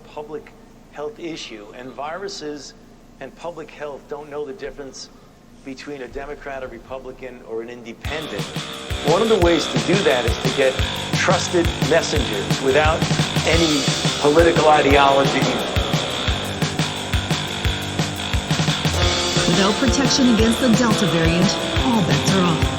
public health issue, and viruses and public health don't know the difference between a Democrat, a Republican, or an independent. One of the ways to do that is to get trusted messengers without any political ideology. Without protection against the Delta variant, all bets are off.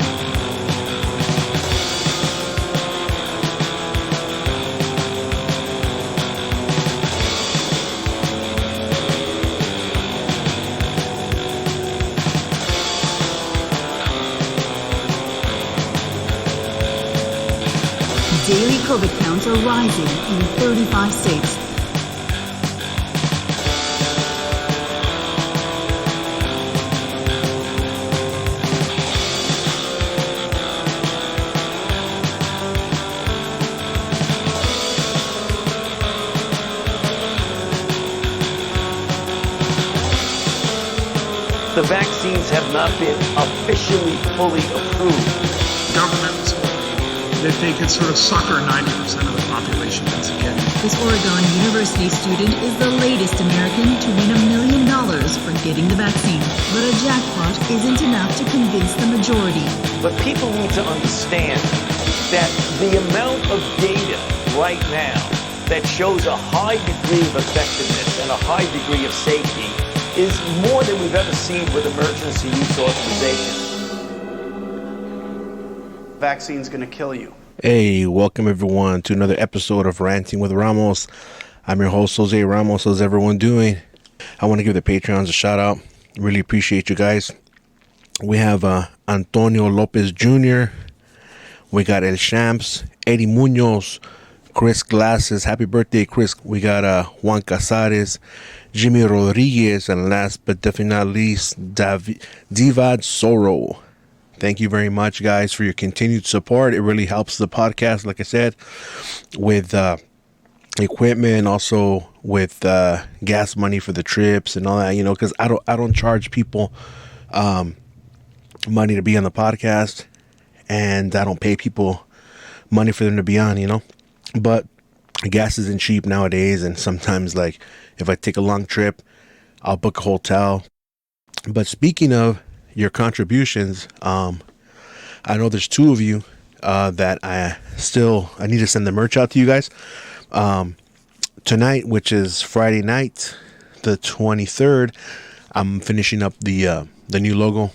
Daily COVID counts are rising in 35 states. The vaccines have not been officially fully approved. Government that they could sort of sucker 90% of the population into getting. This Oregon University student is the latest American to win $1 million for getting the vaccine. But a jackpot isn't enough to convince the majority. But people need to understand that the amount of data right now that shows a high degree of effectiveness and a high degree of safety is more than we've ever seen with emergency use authorization. Vaccine's going to kill you. Hey, welcome everyone to another episode of Ranting with Ramos. I'm your host, Jose Ramos. How's everyone doing? I want to give the Patreons a shout out. Really appreciate you guys. We have Antonio Lopez Jr. We got El Champs, Eddie Munoz, Chris Glasses. Happy birthday, Chris. We got Juan Casares, Jimmy Rodriguez, and last but definitely not least, Divad Soro. Thank you very much, guys, for your continued support. It really helps the podcast, like I said, with equipment, also with gas money for the trips and all that. You know, because I don't charge people money to be on the podcast, and I don't pay people money for them to be on. You know, but gas isn't cheap nowadays, and sometimes, like, if I take a long trip, I'll book a hotel. But speaking of your contributions, I know there's two of you that I need to send the merch out to you guys tonight, which is Friday night, the 23rd. I'm finishing up the new logo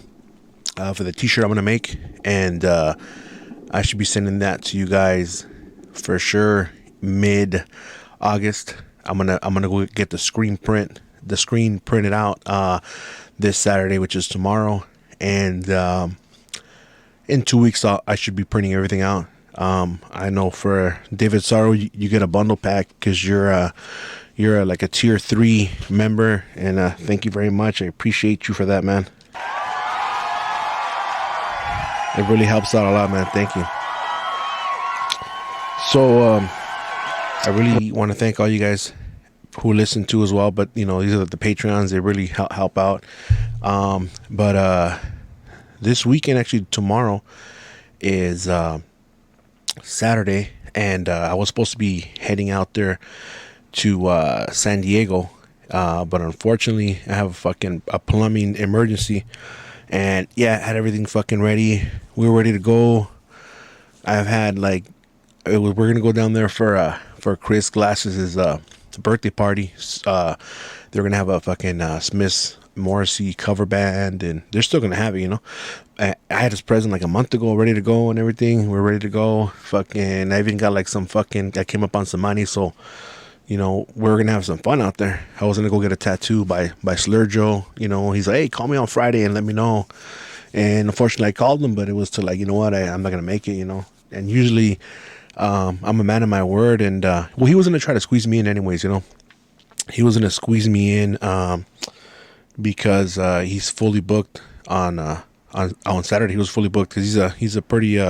for the t-shirt I'm gonna make, and I should be sending that to you guys for sure mid-August. I'm gonna go get the screen printed out this Saturday, which is tomorrow, and in 2 weeks I should be printing everything out. I know for David Sorrow, you get a bundle pack because you're like a tier 3 member, and thank you very much. I appreciate you for that, man. It really helps out a lot, man. Thank you. So I really want to thank all you guys who listen to as well, but you know, these are the Patreons. They really help out. But this weekend, actually tomorrow, is Saturday, and I was supposed to be heading out there to San Diego, but unfortunately I have a plumbing emergency, and yeah, I had everything fucking ready. We were ready to go. I've had we're gonna go down there for Chris Glasses' birthday party. They're gonna have a fucking Smith Morrissey cover band, and they're still gonna have it, you know. I had this present like a month ago, ready to go and everything. We're ready to go. Fucking, I even got I came up on some money, so you know, we're gonna have some fun out there. I was gonna go get a tattoo by Slurjo. You know, he's like, hey, call me on Friday and let me know. And unfortunately I called him, but it was to you know what, I'm not gonna make it, you know. And usually I'm a man of my word, and he was gonna try to squeeze me in anyways, you know. He was gonna squeeze me in because he's fully booked on Saturday. He was fully booked because he's a pretty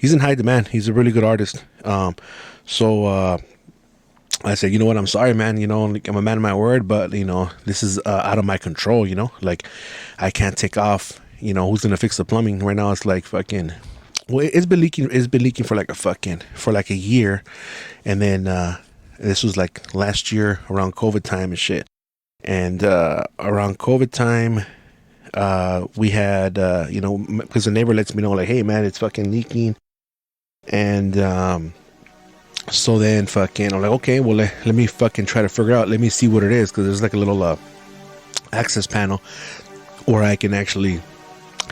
he's in high demand. He's a really good artist. So I said, you know what, I'm sorry, man, you know, I'm a man of my word, but you know, this is out of my control, you know, like I can't take off, you know, who's gonna fix the plumbing right now? It's like fucking, well, it's been leaking for like a year, and then This was like last year around COVID time and shit. And around COVID time, we had, because the neighbor lets me know, like, hey, man, it's fucking leaking. And so then fucking, I'm like, okay, well, let me fucking try to figure out, let me see what it is. Because there's like a little access panel where I can actually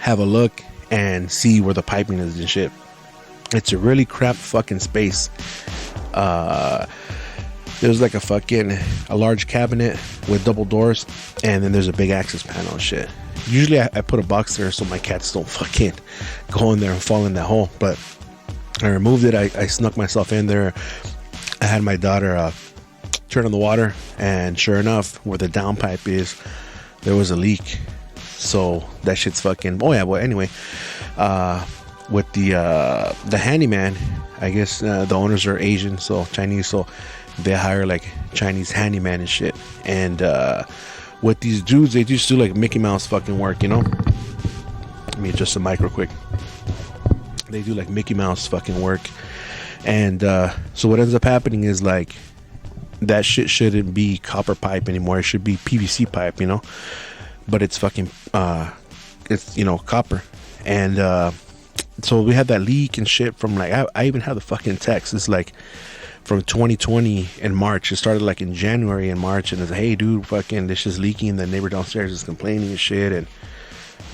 have a look and see where the piping is and shit. It's a really crap fucking space. There's like a large cabinet with double doors, and then there's a big access panel and shit. Usually I put a box there so my cats don't fucking go in there and fall in that hole, but I removed it. I snuck myself in there. I had my daughter turn on the water, and sure enough, where the downpipe is, there was a leak. So that shit's fucking, oh yeah, well, anyway, with the handyman, I guess the owners are Asian, so Chinese, so they hire like Chinese handyman and shit. And with these dudes, they just do like Mickey Mouse fucking work, you know. Let me adjust the mic real quick. They do like Mickey Mouse fucking work. And so what ends up happening is like that shit shouldn't be copper pipe anymore. It should be PVC pipe, you know. But it's fucking it's, you know, copper. And so we had that leak and shit from like, I even have the fucking text. It's like from 2020 in March. It started like in January and March, and it's like, hey dude, fucking this is leaking. The neighbor downstairs is complaining and shit. And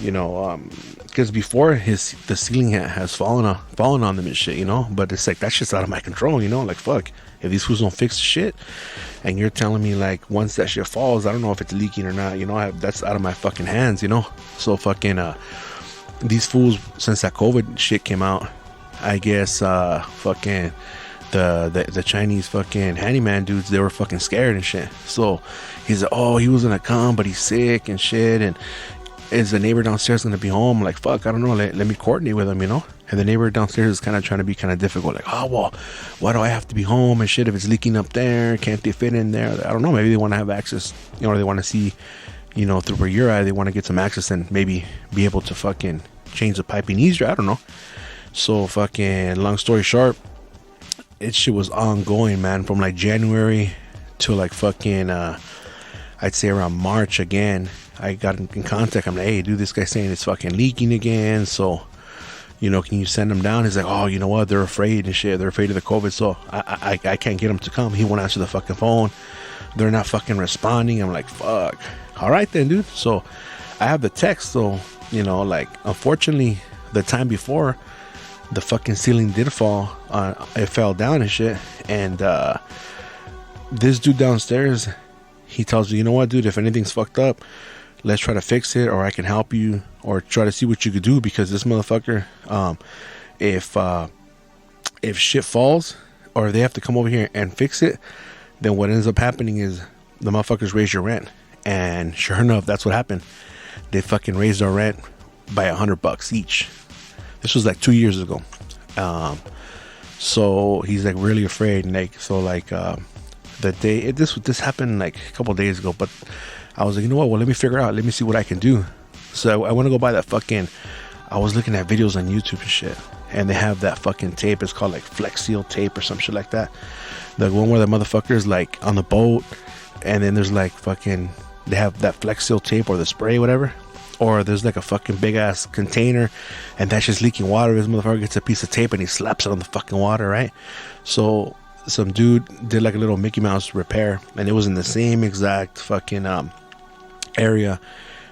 you know, because before the ceiling has fallen on them and shit, you know. But it's like, that's just out of my control, you know. Like, fuck, if these fools don't fix the shit, and you're telling me like once that shit falls, I don't know if it's leaking or not, you know. That's out of my fucking hands, you know. So fucking these fools, since that COVID shit came out, I guess fucking the Chinese fucking handyman dudes, they were fucking scared and shit. So he's like, oh, he was gonna come, but he's sick and shit, and is the neighbor downstairs gonna be home? Like, fuck, I don't know, let me coordinate with him, you know. And the neighbor downstairs is kind of trying to be kind of difficult, like, oh well, why do I have to be home and shit if it's leaking up there? Can't they fit in there? I don't know, maybe they want to have access, you know, or they want to see, you know, through your eye, they want to get some access and maybe be able to fucking change the piping easier, I don't know. So fucking long story short, it shit was ongoing, man, from like January to like fucking I'd say around March again. I got in contact. I'm like, hey dude, this guy's saying it's fucking leaking again, so you know, can you send them down? He's like, oh, you know what, they're afraid and shit, they're afraid of the COVID, so I can't get them to come. He won't answer the fucking phone, they're not fucking responding. I'm like, fuck. All right then, dude. So I have the text, so you know, like, unfortunately the time before the fucking ceiling did fall, it fell down and shit. And this dude downstairs, he tells me, you know what, dude, if anything's fucked up, let's try to fix it, or I can help you, or try to see what you could do, because this motherfucker, if shit falls, or they have to come over here and fix it, then what ends up happening is the motherfuckers raise your rent. And sure enough, that's what happened. They fucking raised our rent by $100 each. This was like 2 years ago. So he's like really afraid, and like, so like the day this happened like a couple days ago, but I was like, you know what, well, let me figure out, let me see what I can do. So I want to go buy that fucking, I was looking at videos on YouTube and shit, and they have that fucking tape. It's called like Flex Seal tape or some shit like that. The one where the motherfuckers like on the boat, and then there's like fucking, they have that Flex Seal tape or the spray, whatever. Or there's like a fucking big ass container, and that's just leaking water. This motherfucker gets a piece of tape and he slaps it on the fucking water, right? So some dude did like a little Mickey Mouse repair, and it was in the same exact fucking area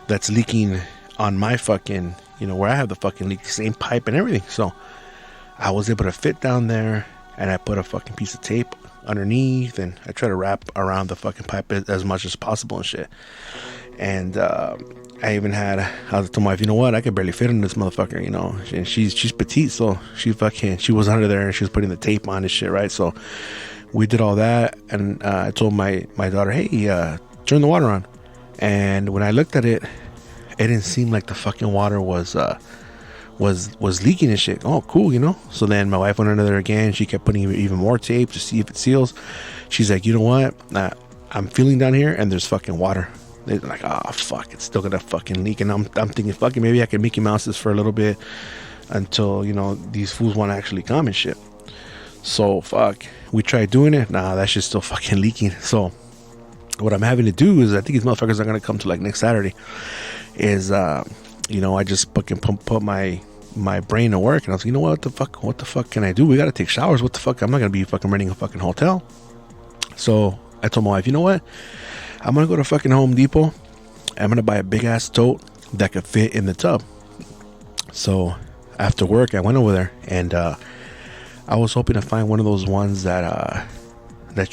that's leaking on my fucking, you know, where I have the fucking leak, the same pipe and everything. So I was able to fit down there, and I put a fucking piece of tape underneath, and I try to wrap around the fucking pipe as much as possible and shit. And I even had, I told my wife, you know what, I could barely fit in this motherfucker, you know, and she's petite, so she was under there, and she was putting the tape on and shit, right? So we did all that, and I told my daughter, hey, turn the water on. And when I looked at it, it didn't seem like the fucking water was leaking and shit. Oh, cool, you know. So then my wife went under there again. She kept putting even more tape to see if it seals. She's like, you know what, I'm feeling down here, and there's fucking water. They're like, oh fuck, it's still gonna fucking leak. And I'm thinking, fucking, maybe I can Mickey Mouse this for a little bit until, you know, these fools want to actually come and shit. So fuck, we tried doing it. Nah, that shit's still fucking leaking. So what I'm having to do is, I think these motherfuckers are gonna come to like next Saturday. Is you know, I just fucking put my brain to work, and I was like, you know what the fuck can I do? We gotta take showers. What the fuck? I'm not gonna be fucking renting a fucking hotel. So I told my wife, you know what? I'm gonna go to fucking Home Depot. I'm gonna buy a big ass tote that could fit in the tub. So after work, I went over there, and I was hoping to find one of those ones that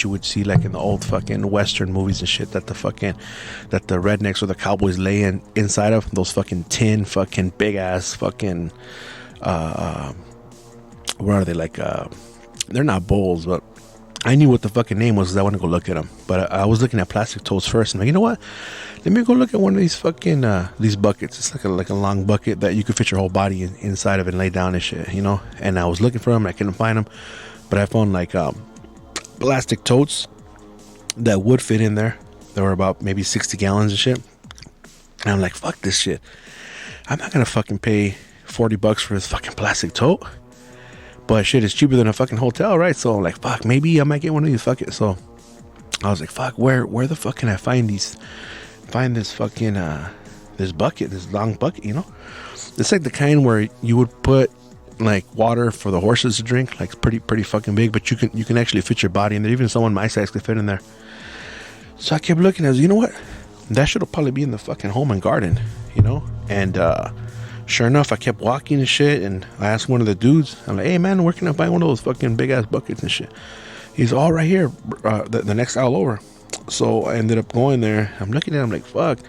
you would see like in the old fucking Western movies and shit, that the rednecks or the cowboys lay inside of, those fucking tin fucking big ass fucking what are they, like they're not bowls, but I knew what the fucking name was because I want to go look at them. But I was looking at plastic totes first, and I'm like, you know what, let me go look at one of these fucking these buckets. It's like a long bucket that you could fit your whole body inside of and lay down and shit, you know. And I was looking for them, I couldn't find them, but I found like plastic totes that would fit in there. There were about maybe 60 gallons and shit. And I'm like, fuck this shit. I'm not gonna fucking pay $40 for this fucking plastic tote. But shit is cheaper than a fucking hotel, right? So I'm like, fuck, maybe I might get one of these. Fuck it. So I was like, fuck, where the fuck can I find this fucking this bucket, this long bucket, you know? It's like the kind where you would put like water for the horses to drink, like pretty fucking big, but you can actually fit your body in there. Even someone my size could fit in there. So I kept looking, I was, you know what, that should probably be in the fucking home and garden, you know. And sure enough, I kept walking and shit, and I asked one of the dudes, I'm like, hey man, where can I find one of those fucking big ass buckets and shit? He's all right here, the next aisle over. So I ended up going there. I'm looking at it, I'm like, fuck,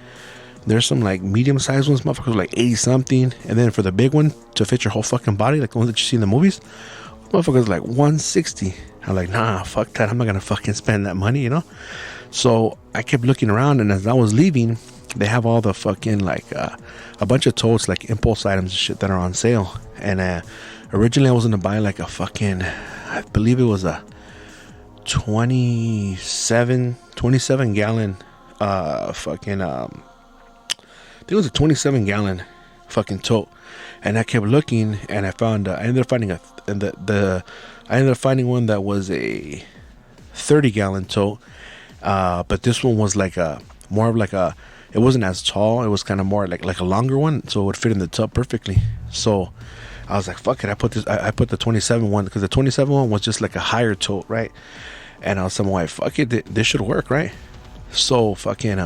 there's some like medium sized ones, motherfuckers like 80 something, and then for the big one to fit your whole fucking body, like the ones that you see in the movies, motherfuckers like 160. I'm like, nah, fuck that, I'm not gonna fucking spend that money, you know. So I kept looking around, and as I was leaving, they have all the fucking like a bunch of totes, like impulse items and shit that are on sale. And originally I was gonna buy like a fucking, I believe it was a 27 gallon fucking I think it was a 27 gallon fucking tote. And I kept looking, and I found I ended up finding I ended up finding one that was a 30 gallon tote, but this one was like a more of like a, it wasn't as tall, it was kind of more like a longer one, so it would fit in the tub perfectly. So I was like, fuck it, I put the 27 one, because the 27 one was just like a higher tote, right? And I was telling my wife, fuck it, this should work, right? So fucking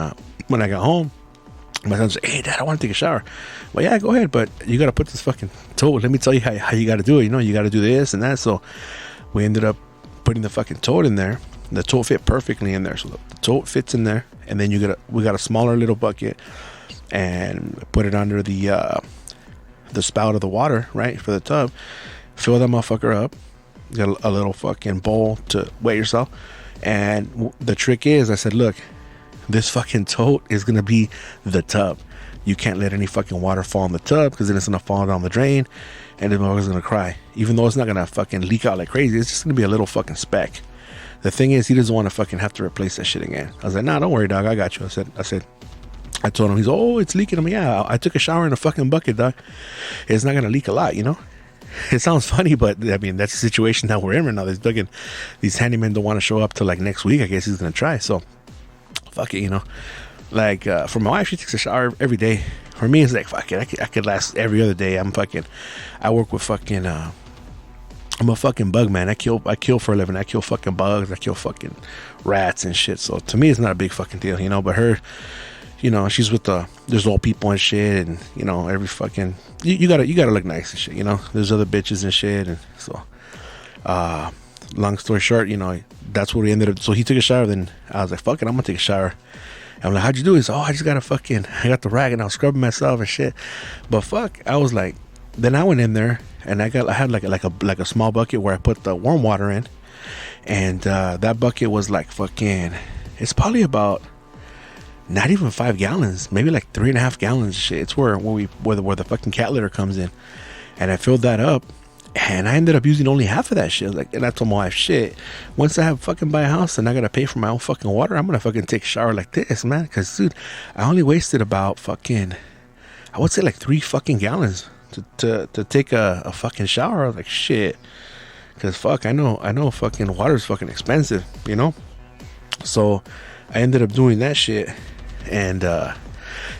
when I got home, my son said, hey dad, I want to take a shower. Well, yeah, go ahead, but you got to put this fucking tote, let me tell you how you got to do it, you know, you got to do this and that. So we ended up putting the fucking tote in there. The tote fit perfectly in there, so the tote fits in there, and then we got a smaller little bucket and put it under the spout of the water, right, for the tub. Fill that motherfucker up, got a little fucking bowl to wet yourself. And the trick is, I said, look, this fucking tote is gonna be the tub. You can't let any fucking water fall in the tub, because then it's gonna fall down the drain and the motherfucker's gonna cry. Even though it's not gonna fucking leak out like crazy, it's just gonna be a little fucking speck. The thing is, he doesn't want to fucking have to replace that shit again. I was like, nah, don't worry, dog, I got you. I told him, he's, oh, it's leaking. I'm like, yeah, I took a shower in a fucking bucket, dog. It's not gonna leak a lot, you know. It sounds funny, but I mean, that's the situation that we're in right now. These handymen don't want to show up till like next week. I guess he's gonna try. So fuck it, you know. Like for my wife, she takes a shower every day. For me, it's like, fuck it, I could last every other day. I work with fucking I'm a fucking bug man. I kill for a living. I kill fucking bugs. I kill fucking rats and shit. So to me, it's not a big fucking deal, you know. But her, you know, she's with there's old people and shit, and you know, every fucking you gotta look nice and shit, you know. There's other bitches and shit, and so long story short, you know, that's what we ended up. So he took a shower. Then I was like, fuck it, I'm gonna take a shower. And I'm like, how'd you do this? Oh, I got the rag and I was scrubbing myself and shit. But fuck, I was like, then I went in there. And I had like a small bucket where I put the warm water in, and that bucket was like fucking, it's probably about not even 5 gallons, maybe like 3.5 gallons. Shit, it's where the fucking cat litter comes in, and I filled that up, and I ended up using only half of that shit. Like, and I told my wife, shit, once I have fucking buy a house and I gotta pay for my own fucking water, I'm gonna fucking take a shower like this, man. Because dude, I only wasted about fucking, I would say like 3 fucking gallons to take a fucking shower. I was like, shit, Cause fuck, I know fucking water's fucking expensive, you know. So I ended up doing that shit, and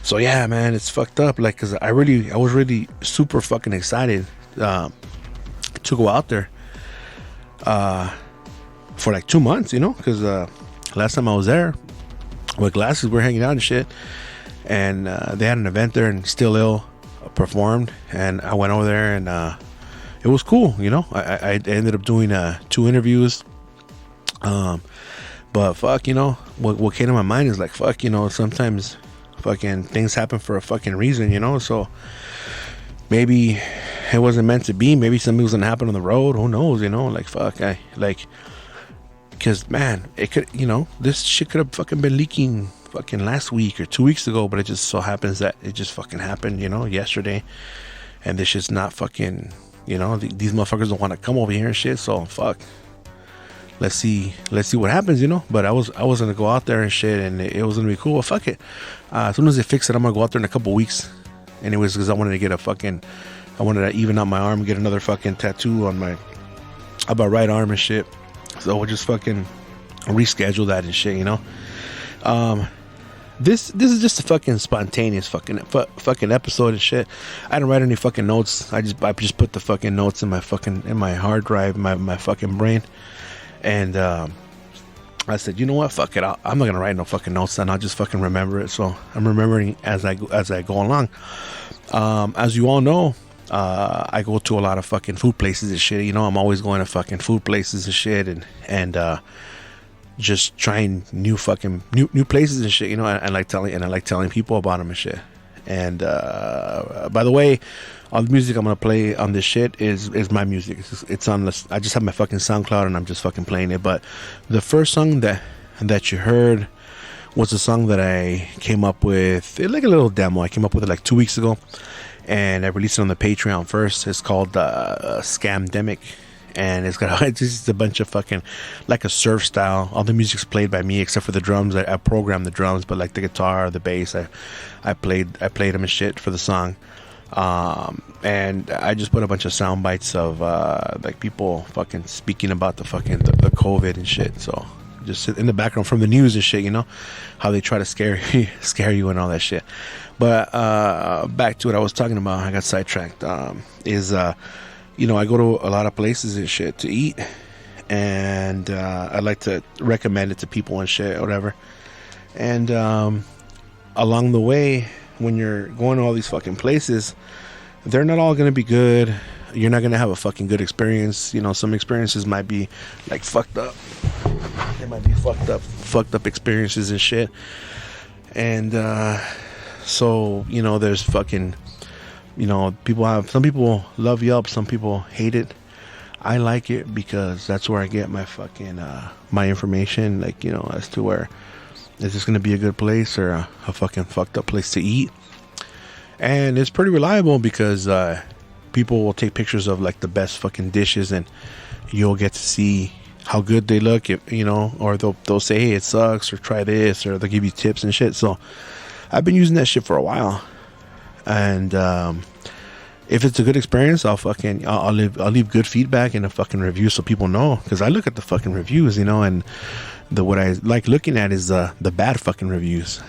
so yeah, man, it's fucked up. Like, cause I was really super fucking excited to go out there for like 2 months, you know, cause last time I was there with Glasses, we're hanging out and shit, and they had an event there, and Still Ill performed, and I went over there, and it was cool, you know. I ended up doing 2 interviews, but fuck, you know, what came to my mind is like, fuck, you know, sometimes fucking things happen for a fucking reason, you know. So maybe it wasn't meant to be. Maybe something was gonna happen on the road. Who knows, you know? Like, fuck, because man, it could, you know, this shit could have fucking been leaking fucking last week or 2 weeks ago, but it just so happens that it just fucking happened, you know, yesterday, and this shit's not fucking, you know, these motherfuckers don't want to come over here and shit. So fuck, let's see what happens, you know. But I was gonna go out there and shit, and it was gonna be cool. Well, fuck it, as soon as they fix it, I'm gonna go out there in a couple weeks anyways, because I wanted to even out my arm, get another fucking tattoo on my right arm and shit. So we'll just fucking reschedule that and shit, you know. This is just a fucking spontaneous fucking episode and shit. I didn't write any fucking notes. I just put the fucking notes in my hard drive, my fucking brain, and I said, you know what, fuck it, I'm not gonna write no fucking notes, and I'll just fucking remember it. So I'm remembering as I go along. As you all know, I go to a lot of fucking food places and shit. You know, I'm always going to fucking food places and shit, and just trying new places and shit. You know, I like telling people about them and shit. And by the way, all the music I'm gonna play on this shit is my music. It's on this. I just have my fucking SoundCloud, and I'm just fucking playing it. But the first song that you heard was a song that I came up with, like a little demo. I came up with it like 2 weeks ago, and I released it on the Patreon first. It's called Scamdemic, and it's just a bunch of fucking, like a surf style. All the music's played by me except for the drums. I programmed the drums, but like the guitar, the bass, I played them and shit for the song. And I just put a bunch of sound bites of like people fucking speaking about the COVID and shit. So just in the background from the news and shit, you know, how they try to scare you and all that shit. But back to what I was talking about, I got sidetracked. You know, I go to a lot of places and shit to eat, and I like to recommend it to people and shit, whatever. And along the way, when you're going to all these fucking places, they're not all gonna be good. You're not gonna have a fucking good experience. You know, some experiences might be like fucked up. They might be fucked up experiences and shit. And so, you know, there's fucking, you know, some people love Yelp, some people hate it. I like it because that's where I get my fucking my information, like, you know, as to where is this gonna be a good place or a fucking fucked up place to eat. And it's pretty reliable because people will take pictures of like the best fucking dishes, and you'll get to see how good they look, you know, or they'll say, hey, it sucks, or try this, or they'll give you tips and shit. So I've been using that shit for a while, and if it's a good experience, I'll leave good feedback in a fucking review so people know, because I look at the fucking reviews, you know, and what I like looking at is the bad fucking reviews.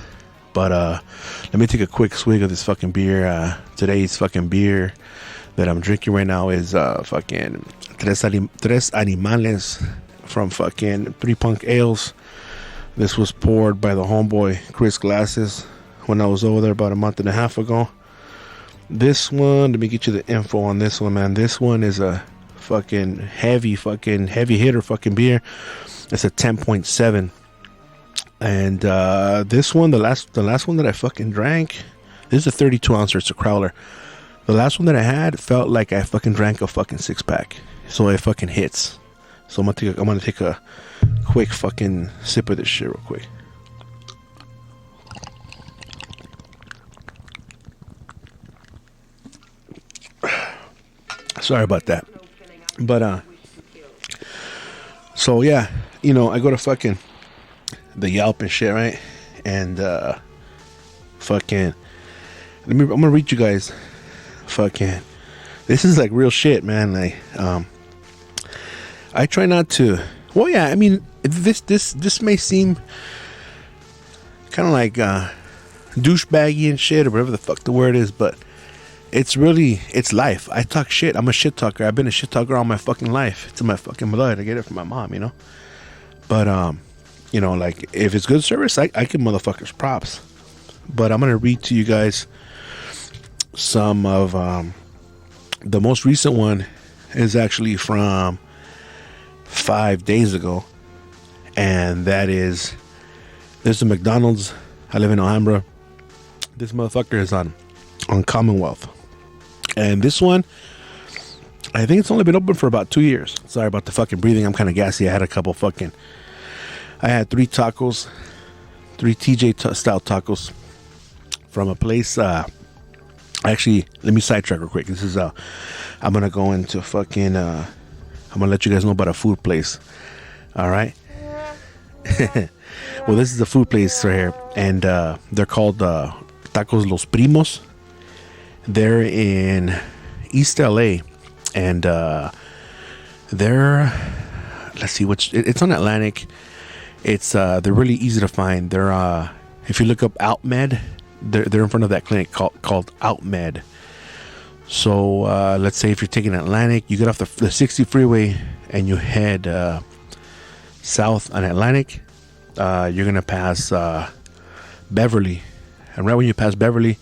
But let me take a quick swig of this fucking beer. Today's fucking beer that I'm drinking right now is fucking Tres Animales from fucking 3 Punk Ales. This was poured by the homeboy Chris Glasses when I was over there about a month and a half ago. This one, let me get you the info on this one, man. This one is a fucking heavy hitter fucking beer. It's a 10.7. And this one, the last one that I fucking drank, this is a 32 ouncer. It's a crowler. The last one that I had felt like I fucking drank a fucking 6-pack. So it fucking hits. So I'm gonna take a quick fucking sip of this shit real quick. Sorry about that. But so yeah, you know, I go to fucking the Yelp and shit, right? And fucking I'm gonna read you guys fucking, this is like real shit, man. Like I try not to. Well, yeah, I mean, this may seem kind of like douchebaggy and shit, or whatever the fuck the word is, but it's life. I talk shit. I'm a shit talker. I've been a shit talker all my fucking life. It's in my fucking blood. I get it from my mom, you know. But you know, like, if it's good service, I give motherfuckers props. But I'm gonna read to you guys some of the most recent one is actually from 5 days ago, and that is, there's a McDonald's. I live in Alhambra. This motherfucker is on Commonwealth, and this one, I think it's only been open for about 2 years. Sorry about the fucking breathing. I'm kind of gassy. I had I had 3 tacos, 3 TJ style tacos from a place. Actually, let me sidetrack real quick. This is I'm gonna go into fucking. I'm gonna let you guys know about a food place. All right. Well, this is a food place right here, and they're called Tacos Los Primos. They're in East LA, and they're, let's see, it's on Atlantic. It's they're really easy to find. They're if you look up OutMed, they're in front of that clinic called OutMed. So let's say if you're taking Atlantic, you get off the 60 freeway and you head south on Atlantic. You're gonna pass Beverly, and right when you pass Beverly,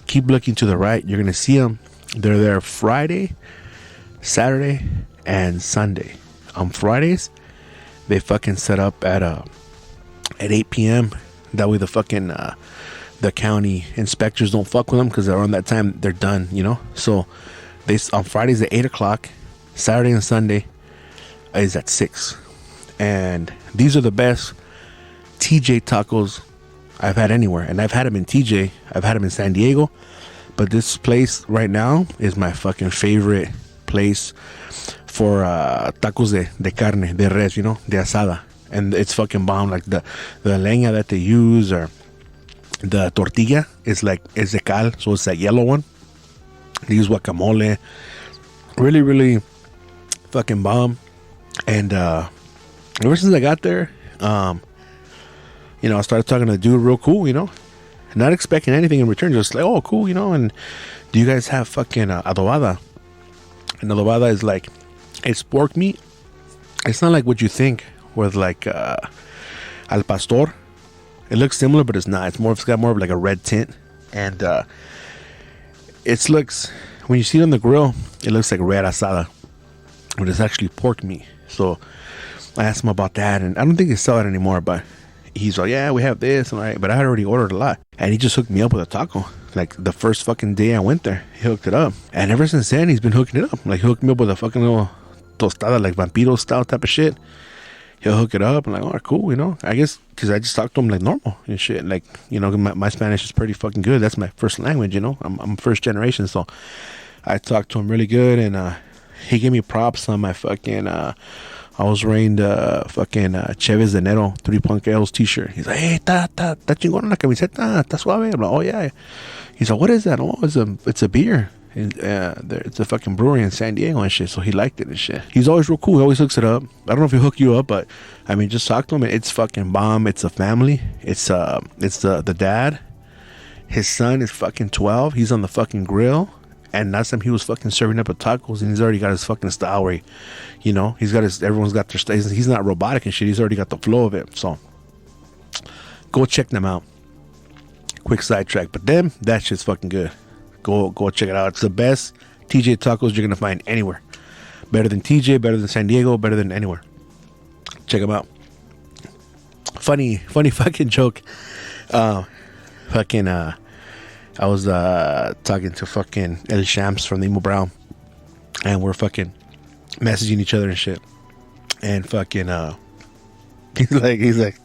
keep looking to the right. You're gonna see them. They're there Friday, Saturday, and Sunday. On Fridays, they fucking set up at 8 p.m. That way the fucking the county inspectors don't fuck with them, because around that time they're done, you know. So they on Fridays at 8 o'clock, Saturday and Sunday is at 6. And these are the best TJ tacos I've had anywhere, and I've had them in TJ. I've had them in San Diego, but this place right now is my fucking favorite place for tacos de carne, de res, you know, de asada. And it's fucking bomb. Like the leña that they use, or the tortilla is de cal, so it's that yellow one. They use guacamole. Really, really fucking bomb. And ever since I got there, you know, I started talking to the dude real cool, you know, not expecting anything in return, just like, oh, cool, you know. And do you guys have fucking adobada? And adobada is like, it's pork meat. It's not like what you think with like al pastor. It looks similar, but it's not. It's got more of like a red tint, and it looks, when you see it on the grill, it looks like red asada, but it's actually pork meat. So I asked him about that, and I don't think they sell it anymore, but he's like, yeah, we have this, and I, but I had already ordered a lot, and he just hooked me up with a taco. Like the first fucking day I went there, he hooked it up, and ever since then he's been hooking it up. Like he hooked me up with a fucking little tostada, like vampiro style type of shit. He'll hook it up, and like, oh, cool, you know. I guess because I just talk to him like normal and shit. Like, you know, my Spanish is pretty fucking good. That's my first language, you know. I'm first generation, so I talked to him really good, and he gave me props on my fucking. I was wearing the fucking Cheves de Enero 3 Punk Ales t-shirt. He's like, hey, ta chingona la camiseta, ta suave. I'm like, oh yeah. He's like, what is that? Oh, it's a beer. It's a fucking brewery in San Diego and shit. So he liked it and shit. He's always real cool. He always hooks it up. I don't know if he'll hook you up, but I mean, just talk to him. It's fucking bomb. It's a family. It's the dad. His son is fucking 12. He's on the fucking grill. And last time he was fucking serving up at tacos, and he's already got his fucking style where, you know, everyone's got their style. He's not robotic and shit. He's already got the flow of it. So go check them out. Quick sidetrack, but them, that shit's fucking good. Go check it out. It's the best TJ tacos you're gonna find anywhere. Better than TJ, better than San Diego, better than anywhere. Check them out. Funny fucking joke. I was talking to fucking El Shams from the Emo Brown, and we're fucking messaging each other and shit. And fucking he's like,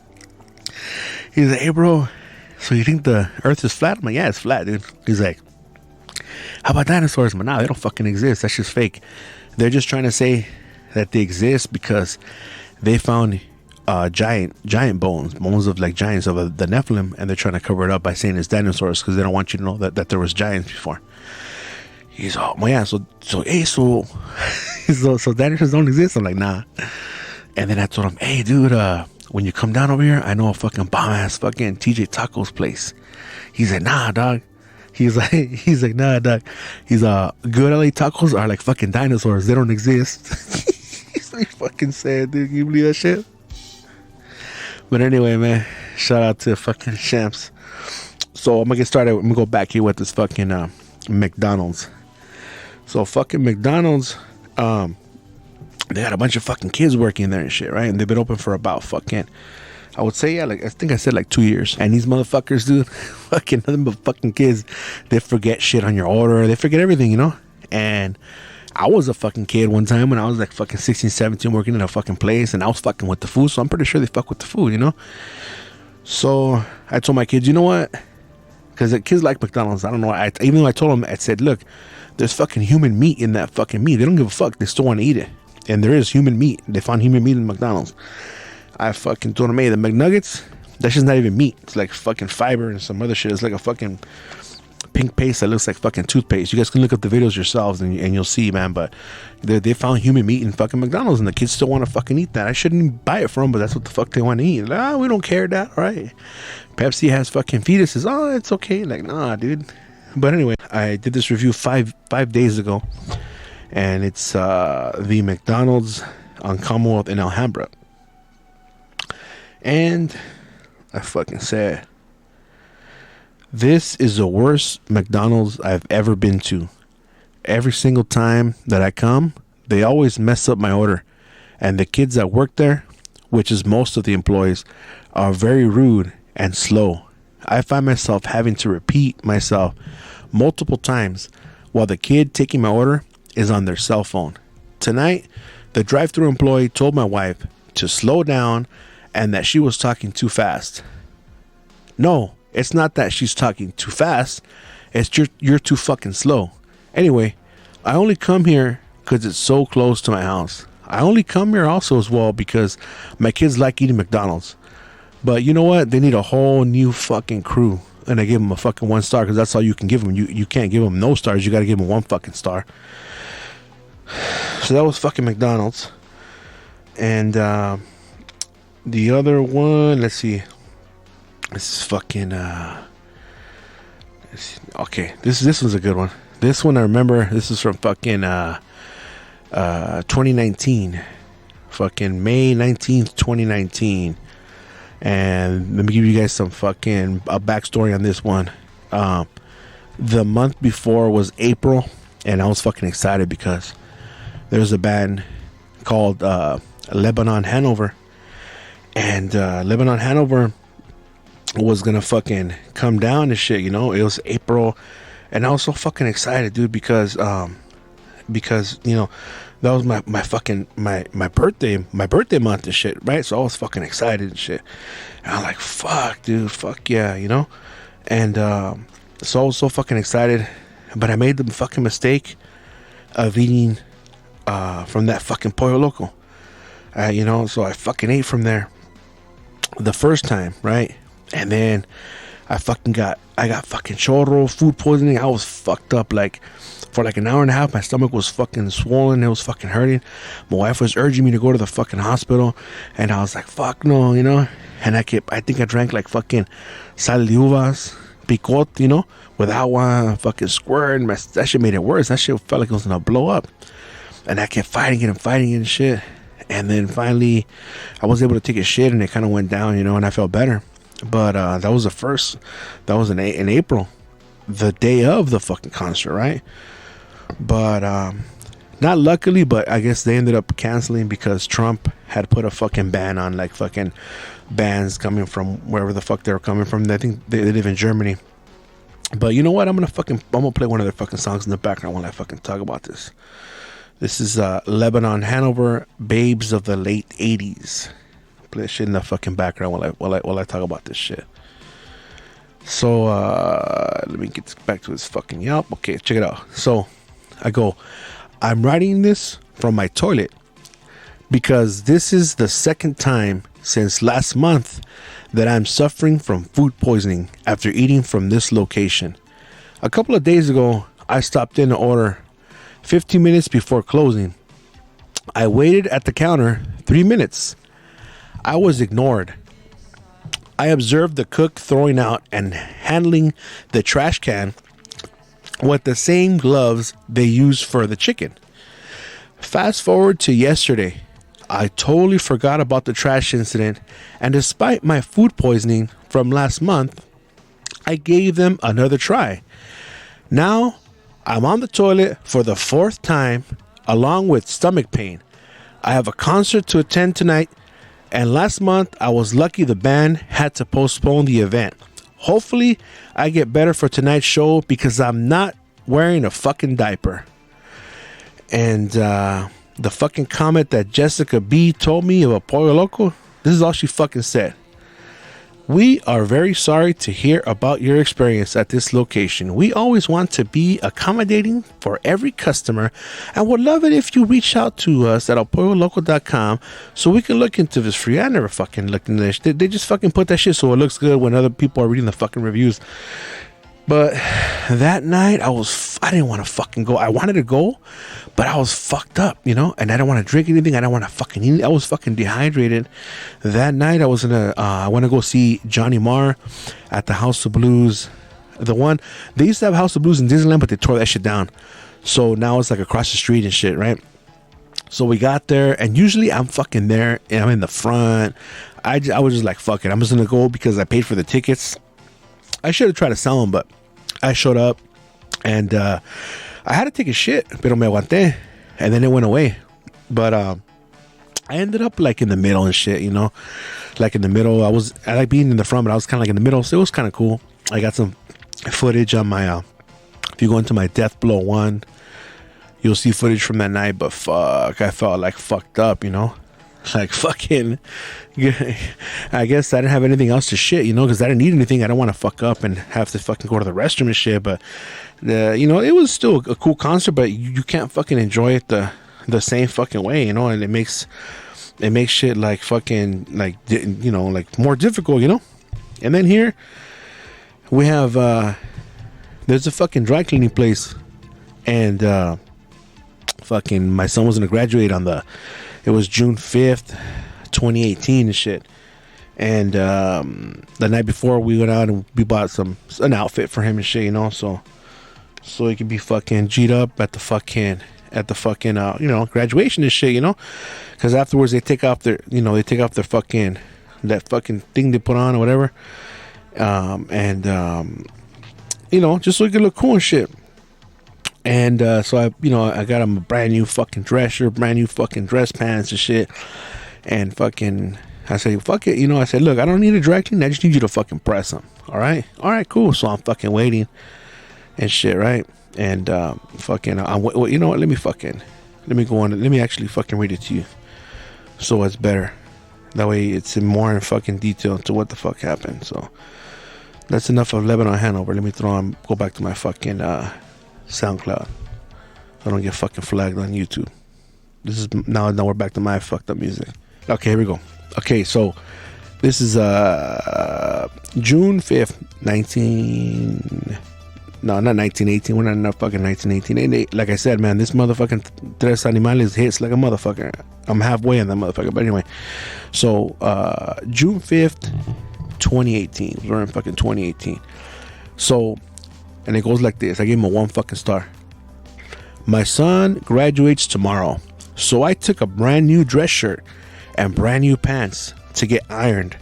hey bro, so you think the earth is flat? I'm like, yeah, it's flat, dude. He's like, how about dinosaurs? But nah, they don't fucking exist. That's just fake. They're just trying to say that they exist because they found giant bones of like giants of the Nephilim, and they're trying to cover it up by saying it's dinosaurs because they don't want you to know that there was giants before. He's all, well, yeah, so hey, so dinosaurs don't exist. I'm like, nah. And then I told him, hey, dude, when you come down over here, I know a fucking bomb ass fucking TJ Tacos place. He's like, nah, dog. He's like, nah, dog. He's good LA tacos are like fucking dinosaurs. They don't exist. He's like fucking sad, dude. Can you believe that shit? But anyway, man, shout out to fucking Champs. So I'm gonna get started. I'm gonna go back here with this fucking McDonald's. So fucking McDonald's, they had a bunch of fucking kids working there and shit, right? And they've been open for about fucking, I would say, yeah, like, I think I said like 2 years. And these motherfuckers, dude, fucking nothing but fucking kids. They forget shit on your order. They forget everything, you know? And I was a fucking kid one time when I was like fucking 16, 17 working in a fucking place. And I was fucking with the food. So I'm pretty sure they fuck with the food, you know? So I told my kids, you know what? Because the kids like McDonald's. I don't know. Even though I told them, I said, look, there's fucking human meat in that fucking meat. They don't give a fuck. They still want to eat it. And there is human meat. They found human meat in McDonald's. I fucking told them, hey, the McNuggets, that's just not even meat. It's like fucking fiber and some other shit. It's like a fucking pink paste that looks like fucking toothpaste. You guys can look up the videos yourselves and you'll see, man. But they found human meat in fucking McDonald's and the kids still want to fucking eat that. I shouldn't even buy it from them, but that's what the fuck they want to eat. Like, we don't care that, all right? Pepsi has fucking fetuses. Oh, it's okay. Like, nah, dude. But anyway, I did this review five days ago. And it's the McDonald's on Commonwealth in Alhambra. And I fucking said, this is the worst McDonald's I've ever been to. Every single time that I come, they always mess up my order. And the kids that work there, which is most of the employees, are very rude and slow. I find myself having to repeat myself multiple times while the kid taking my order is on their cell phone. Tonight, the drive-thru employee told my wife to slow down and that she was talking too fast. No, it's not that she's talking too fast. It's you're too fucking slow. Anyway, I only come here because it's so close to my house. I only come here also as well because my kids like eating McDonald's. But you know what? They need a whole new fucking crew. And I give them a fucking 1 star because that's all you can give them. You can't give them no stars. You got to give them 1 fucking star. So that was fucking McDonald's. And the other one, let's see. This is fucking okay. This was a good one. This one I remember. This is from fucking 2019. Fucking May 19th, 2019. And let me give you guys some fucking a backstory on this one. The month before was April, and I was fucking excited because there's a band called Lebanon Hanover, and Lebanon Hanover was gonna fucking come down and shit. You know, it was April, and I was so fucking excited, dude, because you know that was my fucking my birthday month and shit, right? So I was fucking excited and shit. And I'm like, fuck, dude, fuck yeah, you know. And so I was so fucking excited, but I made the fucking mistake of eating from that fucking Pollo Loco. You know, so I fucking ate from there the first time, right? And then I got fucking chorro, food poisoning. I was fucked up like for like an hour and a half. My stomach was fucking swollen. It was fucking hurting. My wife was urging me to go to the fucking hospital, and I was like, fuck no, you know. And I think I drank like fucking sal de uvas, picot, you know, with agua, fucking squirt. That shit made it worse. That shit felt like it was gonna blow up. And I kept fighting it and shit. And then finally, I was able to take a shit, and it kind of went down, you know, and I felt better. But that was the first. That was in April, the day of the fucking concert, right? But not luckily, but I guess they ended up canceling because Trump had put a fucking ban on like fucking bands coming from wherever the fuck they were coming from. I think they live in Germany. But you know what? I'm gonna play one of their fucking songs in the background while I fucking talk about this. This is Lebanon Hanover, Babes of the Late 80s. Play shit in the fucking background while I talk about this shit. So let me get back to this fucking Yelp. Okay, check it out. So I'm writing this from my toilet because this is the second time since last month that I'm suffering from food poisoning after eating from this location. A couple of days ago, I stopped in to order 15 minutes before closing. I waited at the counter 3 minutes. I was ignored. I observed the cook throwing out and handling the trash can with the same gloves they use for the chicken. Fast forward to yesterday. I totally forgot about the trash incident, and despite my food poisoning from last month, I gave them another try. Now, I'm on the toilet for the 4th time, along with stomach pain. I have a concert to attend tonight, and last month I was lucky the band had to postpone the event. Hopefully, I get better for tonight's show because I'm not wearing a fucking diaper. And the fucking comment that Jessica B told me about Pollo Loco, this is all she fucking said. We are very sorry to hear about your experience at this location. We always want to be accommodating for every customer and would love it if you reach out to us at elpolloloco.com so we can look into this for you. I never fucking looked into this. They just fucking put that shit so it looks good when other people are reading the fucking reviews. But that night, I didn't want to fucking go. I wanted to go, but I was fucked up, you know, and I didn't want to drink anything. I didn't want to fucking eat. I was fucking dehydrated. That night, I went to go see Johnny Marr at the House of Blues. The one, they used to have House of Blues in Disneyland, but they tore that shit down. So now it's like across the street and shit, right? So we got there, and usually I'm fucking there, and I'm in the front. I was just like, fuck it. I'm just going to go because I paid for the tickets. I should have tried to sell them, but I showed up and I had to take a shit, pero me aguanté, and then it went away. But I ended up like in the middle and shit, you know, like in the middle. I like being in the front, but I was kind of like in the middle, so it was kind of cool. I got some footage on my if you go into my Death Blow 1, you'll see footage from that night. But fuck, I felt like fucked up, you know. Like fucking, I guess I didn't have anything else to shit, you know, because I didn't need anything. I don't want to fuck up and have to fucking go to the restroom and shit. But you know, it was still a cool concert, but you can't fucking enjoy it the same fucking way, you know. And it makes shit like fucking like, you know, like more difficult, you know. And then here we have there's a fucking dry cleaning place, and fucking my son was gonna graduate it was June 5th, 2018 and shit. And the night before we went out and we bought an outfit for him and shit, you know, so he could be fucking G'd up at the fucking you know, graduation and shit, you know, because afterwards they take off their fucking, that fucking thing they put on or whatever, you know, just so he could look cool and shit. And so I got him a brand new fucking dress shirt, brand new fucking dress pants and shit. And fucking, I said, fuck it, you know. I said, look, I don't need a dry clean. I just need you to fucking press them. All right, cool. So I'm fucking waiting and shit, right? And fucking, you know what? Let me go on. Let me actually fucking read it to you, so it's better. That way, it's in more in fucking detail to what the fuck happened. So that's enough of Lebanon Hanover. Let me go back to my fucking SoundCloud. I don't get fucking flagged on YouTube. This is now we're back to my fucked up music. Okay, here we go. Okay, so this is June 5th, not 1918. We're not in fucking 1918. Like I said, man, this motherfucking Tres Animales hits like a motherfucker. I'm halfway in that motherfucker. But anyway, so June 5th, 2018. We're in fucking 2018. So, and it goes like this. I gave him a 1 fucking star. My son graduates tomorrow, so I took a brand new dress shirt and brand new pants to get ironed.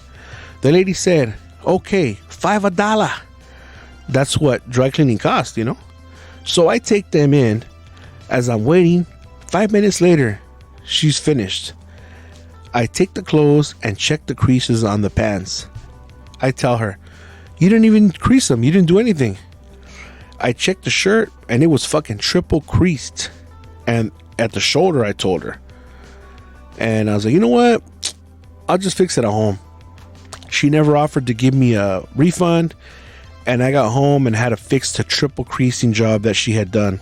The lady said, okay, $5. That's what dry cleaning costs, you know. So I take them in. As I'm waiting, 5 minutes later, she's finished. I take the clothes and check the creases on the pants. I tell her, you didn't even crease them. You didn't do anything. I checked the shirt and it was fucking triple creased. And at the shoulder, I told her. And I was like, you know what? I'll just fix it at home. She never offered to give me a refund. And I got home and had to fix the triple creasing job that she had done.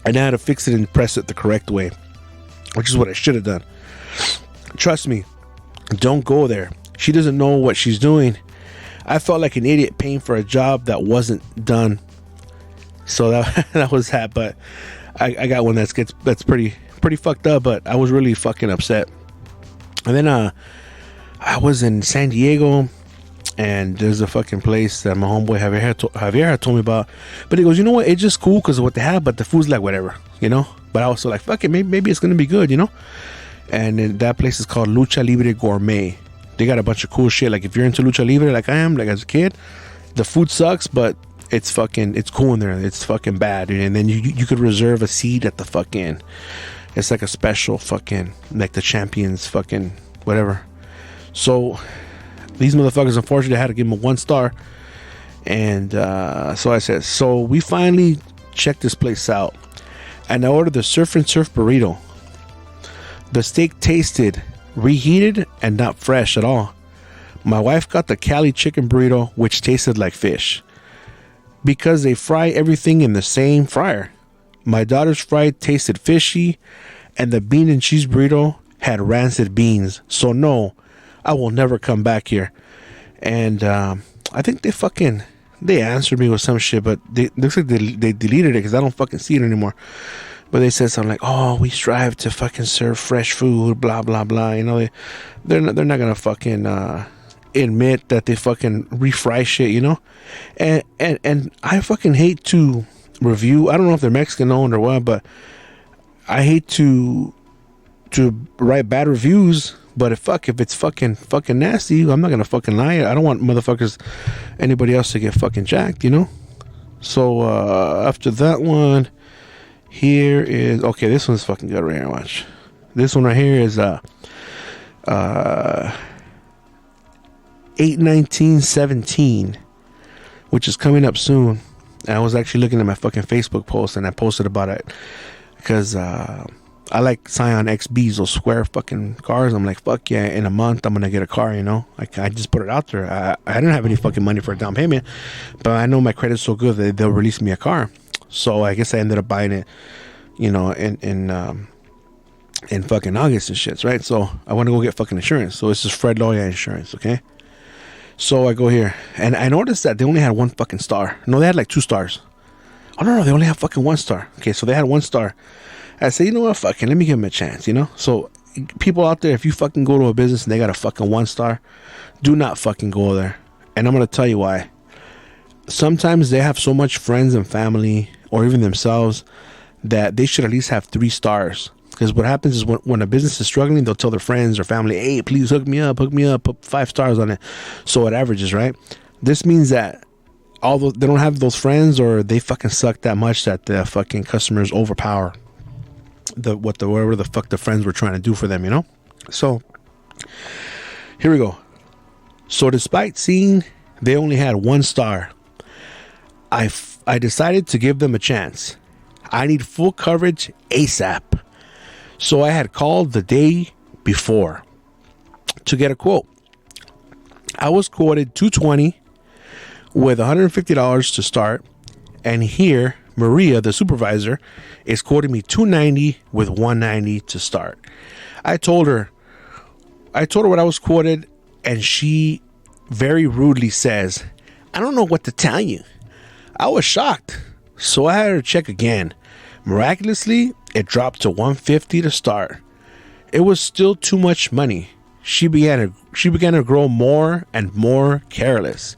And I had to fix it and press it the correct way, which is what I should have done. Trust me, don't go there. She doesn't know what she's doing. I felt like an idiot paying for a job that wasn't done. So that was that. But I got one that's pretty fucked up. But I was really fucking upset. And then I was in San Diego, and there's a fucking place that my homeboy Javier had told me about. But he goes, you know what? It's just cool because of what they have, but the food's like whatever, you know. But I was like, fuck it, maybe it's gonna be good, you know. And then that place is called Lucha Libre Gourmet. They got a bunch of cool shit. Like if you're into Lucha Libre, like I am, like as a kid, the food sucks, but it's cool in there. It's fucking bad, and then you could reserve a seat at the fucking. It's like a special fucking, like the champions fucking whatever. So these motherfuckers, unfortunately, I had to give them a 1 star. And so I said, so we finally checked this place out, and I ordered the Surf and Surf burrito. The steak tasted reheated and not fresh at all. My wife got the Cali chicken burrito, which tasted like fish, because they fry everything in the same fryer. My daughter's fried tasted fishy, and the bean and cheese burrito had rancid beans. So no, I will never come back here. And I think they answered me with some shit, but looks like they deleted it because I don't fucking see it anymore. But they said something like, "Oh, we strive to fucking serve fresh food, blah blah blah." You know, they're not gonna fucking admit that they fucking refry shit, you know. And I fucking hate to review. I don't know if they're Mexican owned or what, but I hate to write bad reviews. But if it's fucking nasty, I'm not gonna fucking lie. I don't want anybody else to get fucking jacked, you know. So after that one, here is okay. This one's fucking good right here. Watch. This one right here is 8/19/17, which is coming up soon. And I was actually looking at my fucking Facebook post, and I posted about it because I like Scion XBs, those square fucking cars. I'm like, fuck yeah, in a month I'm gonna get a car, you know. Like I just put it out there. I didn't have any fucking money for a down payment, but I know my credit's so good that they'll release me a car. So I guess I ended up buying it, you know, in fucking August and shit, right? So I want to go get fucking insurance. So this is Fred Loya Insurance, okay? So I go here, and I noticed that they only had 1 fucking star. No, they had like 2 stars. Oh no, they only have fucking 1 star. Okay, so they had 1 star. I said, you know what, fucking, let me give them a chance, you know? So people out there, if you fucking go to a business and they got a fucking 1 star, do not fucking go there. And I'm gonna tell you why. Sometimes they have so much friends and family, or even themselves, that they should at least have 3 stars. Because what happens is when a business is struggling, they'll tell their friends or family, hey, please hook me up, put 5 stars on it. So it averages, right? This means that although they don't have those friends, or they fucking suck that much that the fucking customers overpower whatever the fuck the friends were trying to do for them, you know? So here we go. So despite seeing they only had 1 star, I decided to give them a chance. I need full coverage ASAP. So I had called the day before to get a quote. I was quoted $220 with $150 to start, and here Maria, the supervisor, is quoting me $290 with $190 to start. I told her what I was quoted, and she very rudely says, I don't know what to tell you. I was shocked, so I had her check again. Miraculously, it dropped to $150 to start. It was still too much money. She began to grow more and more careless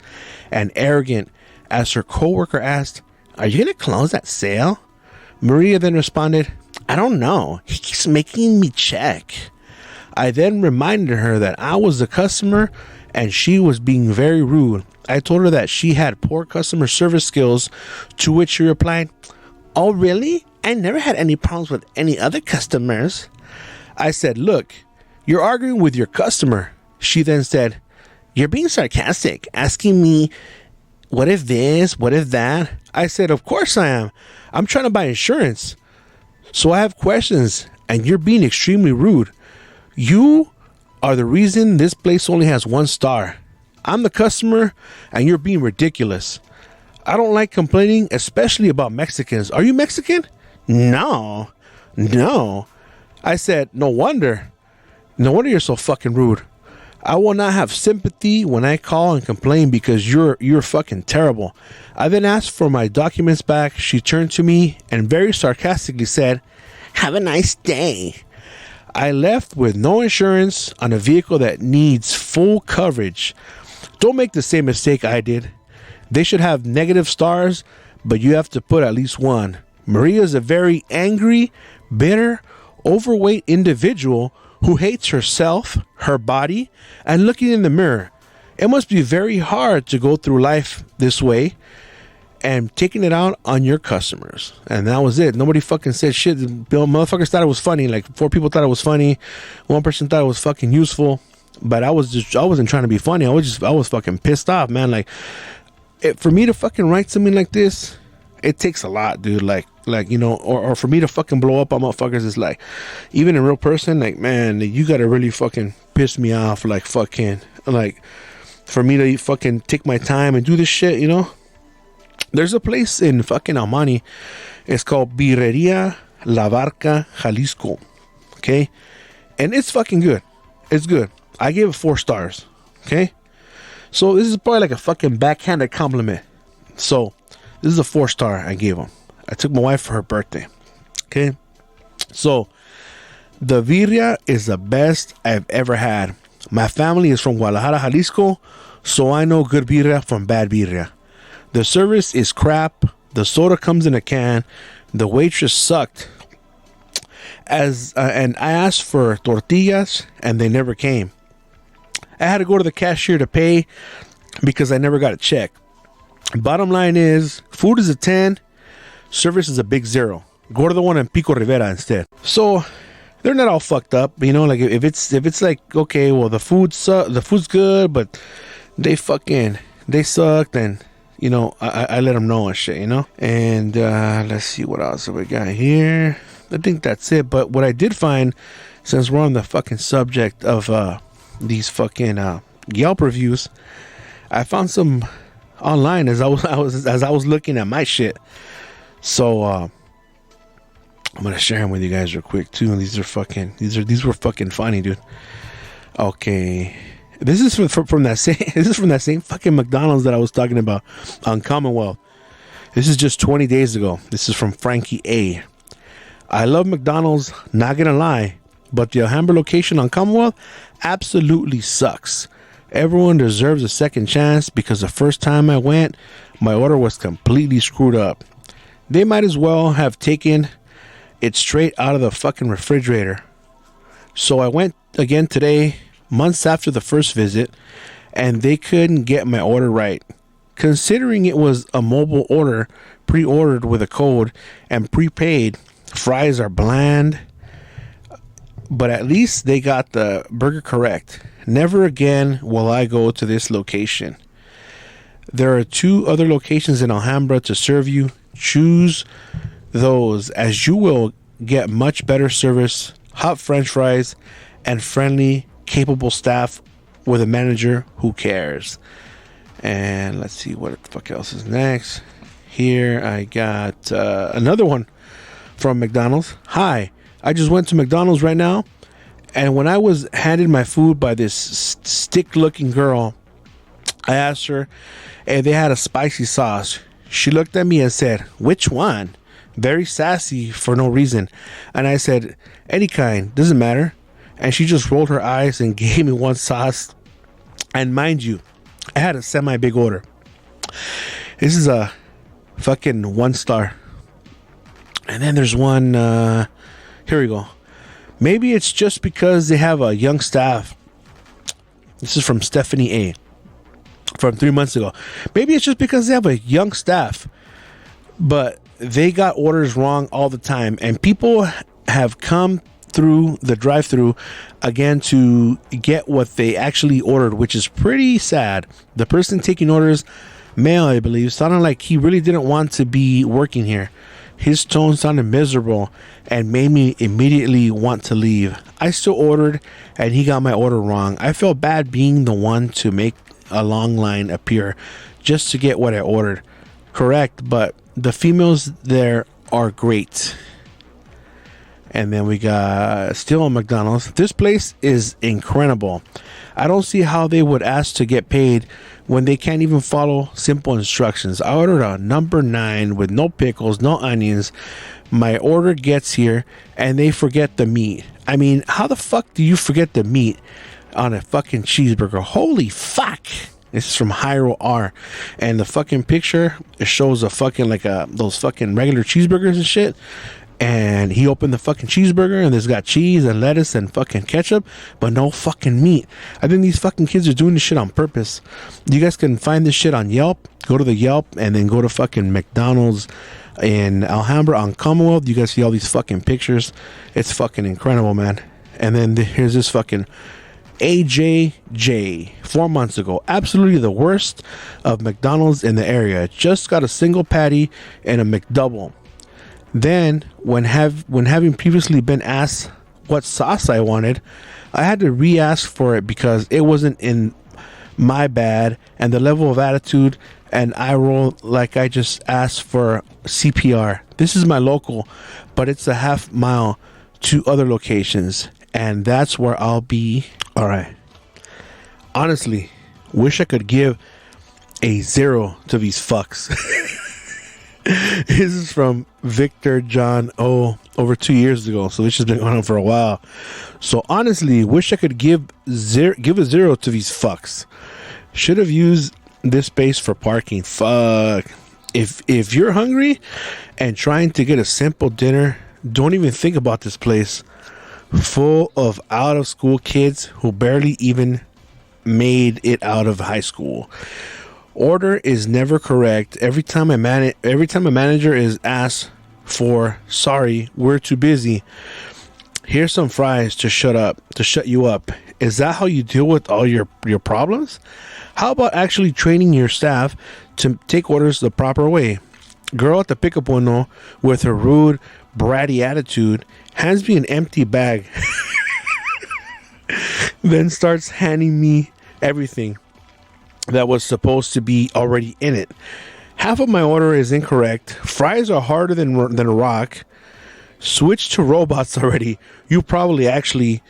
and arrogant as her coworker asked, are you going to close that sale? Maria then responded, I don't know. He keeps making me check. I then reminded her that I was the customer and she was being very rude. I told her that she had poor customer service skills, to which she replied, oh, really? I never had any problems with any other customers. I said, look, you're arguing with your customer. She then said, you're being sarcastic, asking me, what if this, what if that? I said, of course I am. I'm trying to buy insurance. So I have questions, and you're being extremely rude. You are the reason this place only has 1 star. I'm the customer, and you're being ridiculous. I don't like complaining, especially about Mexicans. Are you Mexican? No. I said, no wonder you're so fucking rude. I will not have sympathy when I call and complain because you're fucking terrible. I then asked for my documents back. She turned to me and very sarcastically said, "Have a nice day." I left with no insurance on a vehicle that needs full coverage. Don't make the same mistake I did. They should have negative stars, but you have to put at least one. Maria is a very angry, bitter, overweight individual who hates herself, her body, and looking in the mirror. It must be very hard to go through life this way and taking it out on your customers. And that was it. Nobody fucking said shit. Bill, motherfuckers thought it was funny. Like 4 people thought it was funny. 1 person thought it was fucking useful. But I wasn't trying to be funny. I was fucking pissed off, man. Like, for me to fucking write something like this, it takes a lot, dude. Like you know, or for me to fucking blow up on motherfuckers is like, even in real person, like, man, you gotta really fucking piss me off. Like, fucking, like, for me to fucking take my time and do this shit, you know. There's a place in fucking Almani. It's called Birreria La Barca, Jalisco. Okay, and it's fucking good. It's good. I gave it 4 stars. Okay, so this is probably like a fucking backhanded compliment. So this is a 4-star I gave them. I took my wife for her birthday. Okay, so the birria is the best I've ever had. My family is from Guadalajara, Jalisco, so I know good birria from bad birria. The service is crap. The soda comes in a can. The waitress sucked. And I asked for tortillas, and they never came. I had to go to the cashier to pay because I never got a check. Bottom line is, food is a 10, service is a big 0. Go to the one in Pico Rivera instead. So they're not all fucked up, you know. Like if it's like, okay, well, the food's good, but they sucked, and you know, I let them know and shit, you know. And let's see what else we got here. I think that's it. But what I did find, since we're on the fucking subject of these fucking Yelp reviews, I found some online as I was looking at my shit. So I'm gonna share them with you guys real quick too. And these were fucking funny, dude. Okay, this is from that same fucking McDonald's that I was talking about on Commonwealth. This is just 20 days ago. This is from Frankie A. I love McDonald's, not gonna lie, but the Alhambra location on Commonwealth absolutely sucks. Everyone deserves a second chance because the first time I went, my order was completely screwed up. They might as well have taken it straight out of the fucking refrigerator. So I went again today, months after the first visit, and they couldn't get my order right. Considering it was a mobile order, pre-ordered with a code, and prepaid, fries are bland, but at least they got the burger correct. Never again will I go to this location. There are 2 other locations in Alhambra to serve you. Choose those, as you will get much better service, hot french fries, and friendly, capable staff with a manager who cares. And let's see what the fuck else is next. Here I got another one from McDonald's. Hi, I just went to McDonald's right now, and when I was handed my food by this stick-looking girl, I asked her if they had a spicy sauce. She looked at me and said, "Which one?" Very sassy for no reason. And I said, "Any kind, doesn't matter." And she just rolled her eyes and gave me one sauce. And mind you, I had a semi-big order. This is a fucking 1 star. And then there's one, here we go. Maybe it's just because they have a young staff. This is from Stephanie A. from 3 months ago. Maybe it's just because they have a young staff, but they got orders wrong all the time. And people have come through the drive-thru again to get what they actually ordered, which is pretty sad. The person taking orders, male I believe, sounded like he really didn't want to be working here. His tone sounded miserable and made me immediately want to leave. I still ordered and he got my order wrong. I felt bad being the one to make a long line appear just to get what I ordered. Correct, but the females there are great. And then we got still on McDonald's. This place is incredible. I don't see how they would ask to get paid when they can't even follow simple instructions. I ordered a number 9 with no pickles, no onions. My order gets here and they forget the meat. I mean, how the fuck do you forget the meat on a fucking cheeseburger? Holy fuck. This is from Hyro R. And the fucking picture, it shows a fucking like those fucking regular cheeseburgers and shit. And he opened the fucking cheeseburger and there's got cheese and lettuce and fucking ketchup, but no fucking meat. I think these fucking kids are doing this shit on purpose. You guys can find this shit on Yelp. Go to the Yelp and then go to fucking McDonald's in Alhambra on Commonwealth. You guys see all these fucking pictures. It's fucking incredible, man. And then here's this fucking AJJ 4 months ago. Absolutely the worst of McDonald's in the area. Just got a single patty and a McDouble. Then, when having previously been asked what sauce I wanted, I had to re-ask for it because it wasn't in my bad, and the level of attitude and eye roll like I just asked for CPR. This is my local, but it's a half mile to other locations, and that's where I'll be. All right. Honestly, wish I could give a 0 to these fucks. This is from Victor John O over 2 years ago, so this has been going on for a while. So honestly, wish I could give a 0 to these fucks. Should have used this space for parking. Fuck. If you're hungry and trying to get a simple dinner, don't even think about this place. Full of out of school kids who barely even made it out of high school. Order is never correct. Every time a manager is asked for, sorry, we're too busy. Here's some fries to shut you up. Is that how you deal with all your problems? How about actually training your staff to take orders the proper way? Girl at the pickup window with her rude, bratty attitude hands me an empty bag, then starts handing me everything that was supposed to be already in it. Half of my order is incorrect. Fries are harder than a rock. Switch to robots already. You'll probably actually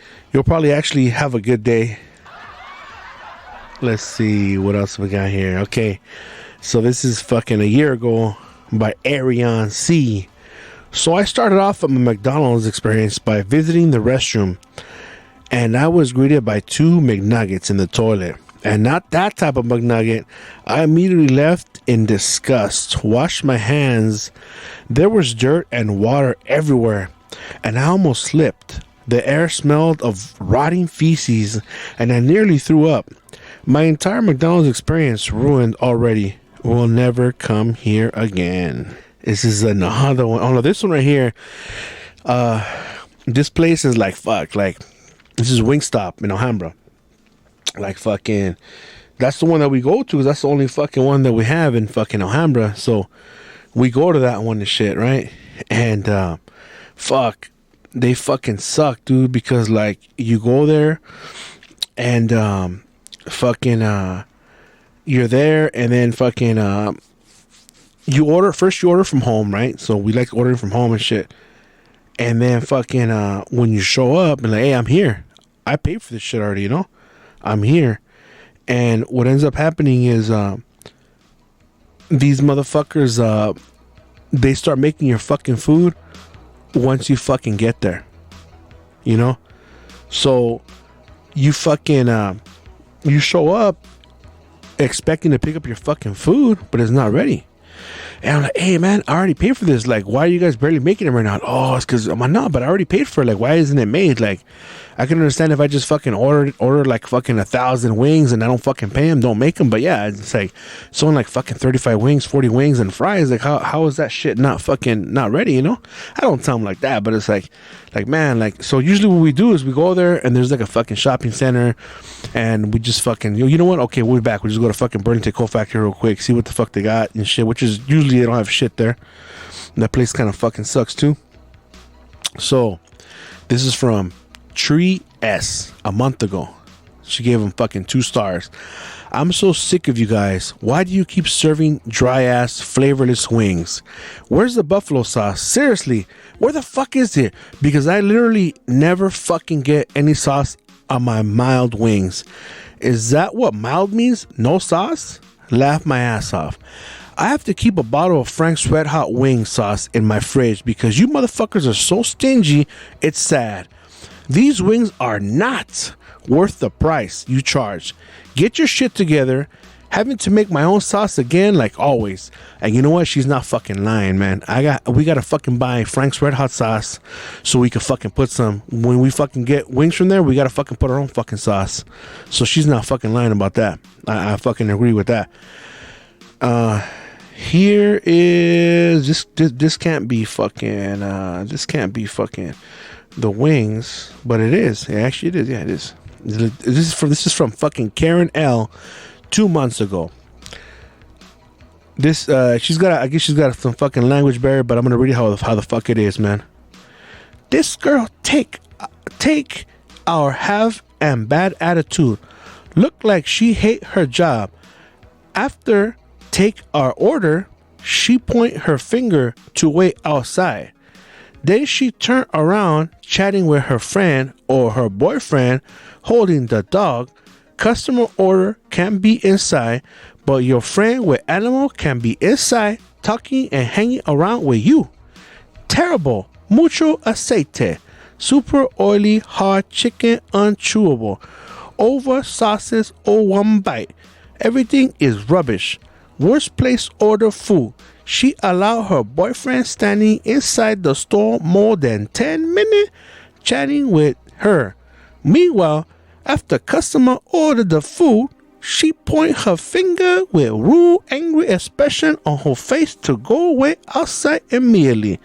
have a good day. Let's see what else we got here. Okay, so this is fucking a year ago by Ariane C. So I started off at my McDonald's experience by visiting the restroom, and I was greeted by 2 McNuggets in the toilet. And not that type of McNugget. I immediately left in disgust, washed my hands. There was dirt and water everywhere, and I almost slipped. The air smelled of rotting feces, and I nearly threw up. My entire McDonald's experience ruined already. Will never come here again. This is another one. Oh no, this one right here. This place is like fuck. Like, this is Wingstop in Alhambra. Like fucking, that's the one that we go to. That's the only fucking one that we have in fucking Alhambra. So we go to that one and shit, right? And fuck, they fucking suck, dude. Because like you go there and fucking you're there and then fucking you order from home, right? So we like ordering from home and shit. And then fucking when you show up and like, hey, I'm here. I paid for this shit already, you know? I'm here. And what ends up happening is these motherfuckers, they start making your fucking food once you fucking get there. You know? So you fucking you show up expecting to pick up your fucking food, but it's not ready. And I'm like, hey man, I already paid for this. Like, why are you guys barely making it right now? Oh, it's because I'm like, no, but I already paid for it. Like, why isn't it made? Like, I can understand if I just fucking order like fucking 1,000 wings and I don't fucking pay them, don't make them. But yeah, it's like someone like fucking 35 wings, 40 wings and fries. Like, how is that shit not ready? You know, I don't tell them like that, but it's like man, like, so usually what we do is we go there and there's like a fucking shopping center and we just fucking, you know what? Okay, we'll be back. We just go to fucking Burlington Coal Factory real quick, see what the fuck they got and shit, which is usually they don't have shit there. And that place kind of fucking sucks too. So this is from Tree S a month ago. She gave them fucking 2 stars. I'm so sick of you guys. Why do you keep serving dry ass flavorless wings? Where's the buffalo sauce? Seriously, where the fuck is it? Because I literally never fucking get any sauce on my mild wings. Is that what mild means? No sauce? Laugh my ass off. I have to keep a bottle of Frank's Red Hot wing sauce in my fridge because you motherfuckers are so stingy, it's sad. These wings are not worth the price you charge. Get your shit together. Having to make my own sauce again, like always. And you know what? She's not fucking lying, man. We gotta fucking buy Frank's Red Hot sauce so we can fucking put some. When we fucking get wings from there, we gotta fucking put our own fucking sauce. So she's not fucking lying about that. I fucking agree with that. Here is this can't be fucking the wings, but it is. Actually, it is. Yeah, it is. This is from fucking Karen L. 2 months ago. This I guess she's got some fucking language barrier, but I'm gonna read it how the fuck it is, man. This girl take our have and bad attitude. Look like she hate her job. After take our order, she point her finger to wait outside. Then she turn around chatting with her friend or her boyfriend holding the dog. Customer order can be inside, but your friend with animal can be inside talking and hanging around with you. Terrible. Mucho aceite. Super oily, hard chicken, unchewable. Over sauces or one bite. Everything is rubbish. Worst place order food. She allowed her boyfriend standing inside the store more than 10 minutes chatting with her. Meanwhile, after customer ordered the food, she point her finger with rude, angry expression on her face to go away outside immediately.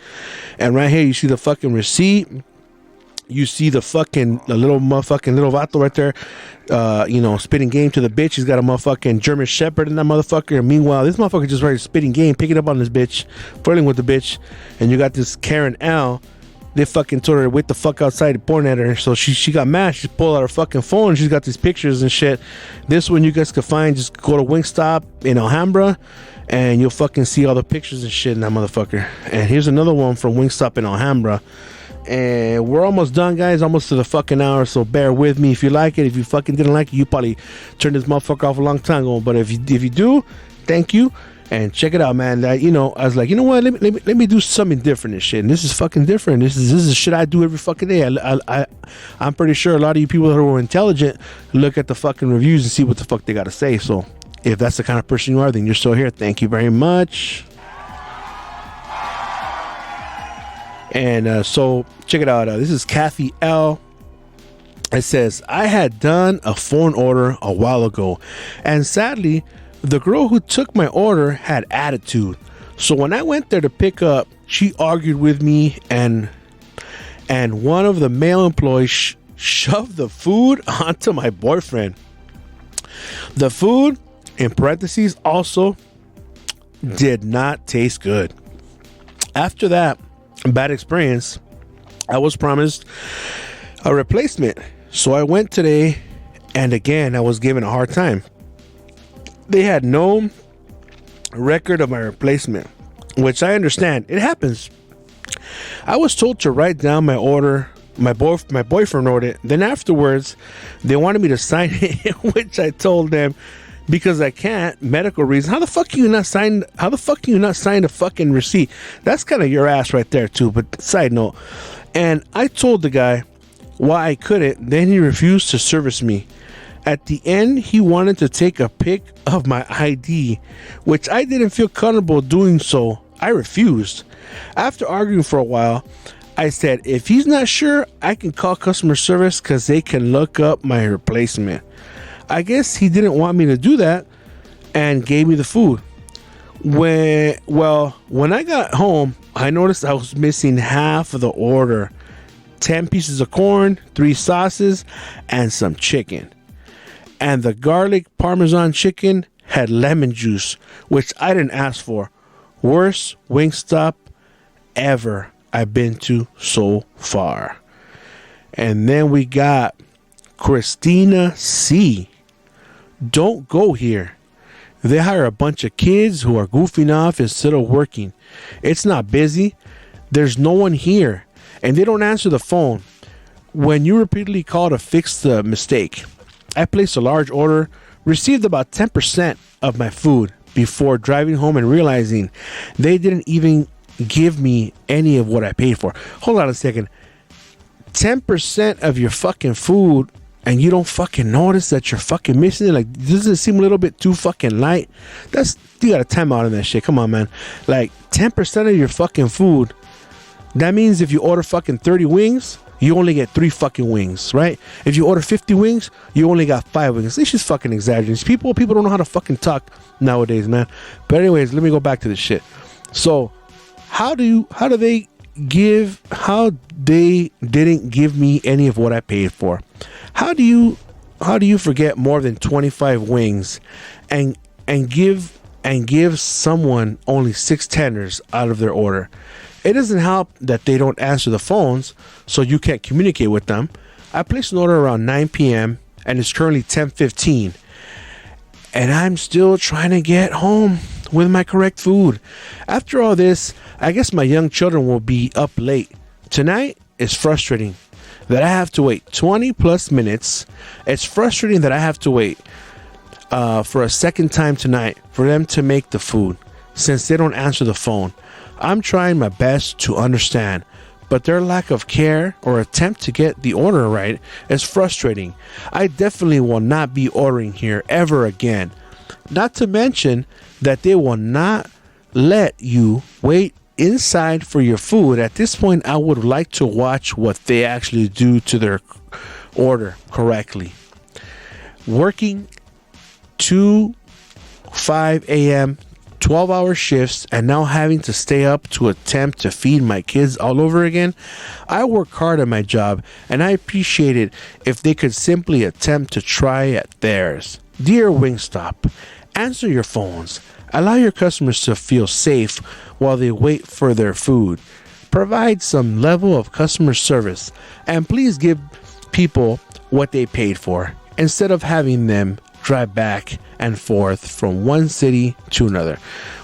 And right here, you see the fucking receipt. You see the little motherfucking little vato right there, spitting game to the bitch. He's got a motherfucking German Shepherd in that motherfucker. And meanwhile, this motherfucker just right spitting game, picking up on this bitch, flirting with the bitch. And you got this Karen L. They fucking told her to wait the fuck outside and pointing at her. So she got mad. She pulled out her fucking phone. She's got these pictures and shit. This one you guys can find. Just go to Wingstop in Alhambra and you'll fucking see all the pictures and shit in that motherfucker. And here's another one from Wingstop in Alhambra. And we're almost done, guys. Almost to the fucking hour. So bear with me if you like it. If you fucking didn't like it, you probably turned this motherfucker off a long time ago. But if you do, thank you. And check it out, man. I was like, you know what? Let me do something different and shit. And this is fucking different. This is shit I do every fucking day. I'm pretty sure a lot of you people who are intelligent look at the fucking reviews and see what the fuck they got to say. So if that's the kind of person you are, then you're still here. Thank you very much. And so check it out. This is Kathy L. It says, I had done a phone order a while ago, and sadly, the girl who took my order had attitude. So when I went there to pick up, she argued with me, and one of the male employees shoved the food onto my boyfriend. The food, in parentheses, also did not taste good. After that bad experience, I was promised a replacement. So I went today, and again, I was given a hard time. They had no record of my replacement, which I understand. It happens. I was told to write down my order. My boyfriend wrote it. Then afterwards, they wanted me to sign it, which I told them because I can't, medical reasons. How the fuck can you not sign a fucking receipt? That's kind of your ass right there too. But side note, and I told the guy why I couldn't. Then he refused to service me. At the end, he wanted to take a pic of my ID, which I didn't feel comfortable doing, so I refused. After arguing for a while, I said, if he's not sure, I can call customer service because they can look up my replacement. I guess he didn't want me to do that and gave me the food. When I got home, I noticed I was missing half of the order. 10 pieces of corn, 3 sauces, and some chicken. And the garlic parmesan chicken had lemon juice, which I didn't ask for. Worst Wingstop ever I've been to so far. And then we got Christina C. Don't go here. They hire a bunch of kids who are goofing off instead of working. It's not busy. There's no one here. And they don't answer the phone. When you repeatedly call to fix the mistake, I placed a large order, received about 10% of my food before driving home and realizing they didn't even give me any of what I paid for. Hold on a second. 10% of your fucking food and you don't fucking notice that you're fucking missing it? Like, doesn't it seem a little bit too fucking light? You got a timeout on that shit. Come on, man. Like, 10% of your fucking food, that means if you order fucking 30 wings, you only get 3 fucking wings, right? If you order 50 wings, you only got 5 wings. This is fucking exaggerating. People don't know how to fucking talk nowadays, man. But anyways, let me go back to this shit. So, how they didn't give me any of what I paid for? How do you forget more than 25 wings and give someone only 6 tenders out of their order? It doesn't help that they don't answer the phones, so you can't communicate with them. I placed an order around 9 p.m. and it's currently 10:15, and I'm still trying to get home with my correct food. After all this, I guess my young children will be up late. Tonight is frustrating that I have to wait 20 plus minutes. It's frustrating that I have to wait for a second time tonight for them to make the food since they don't answer the phone. I'm trying my best to understand, but their lack of care or attempt to get the order right is frustrating. I definitely will not be ordering here ever again. Not to mention that they will not let you wait inside for your food. At this point, I would like to watch what they actually do to their order correctly. Working 5 a.m., 12-hour shifts, and now having to stay up to attempt to feed my kids all over again. I work hard at my job, and I appreciate it if they could simply attempt to try at theirs. Dear Wingstop, answer your phones. Allow your customers to feel safe while they wait for their food. Provide some level of customer service, and please give people what they paid for instead of having them drive back and forth from one city to another.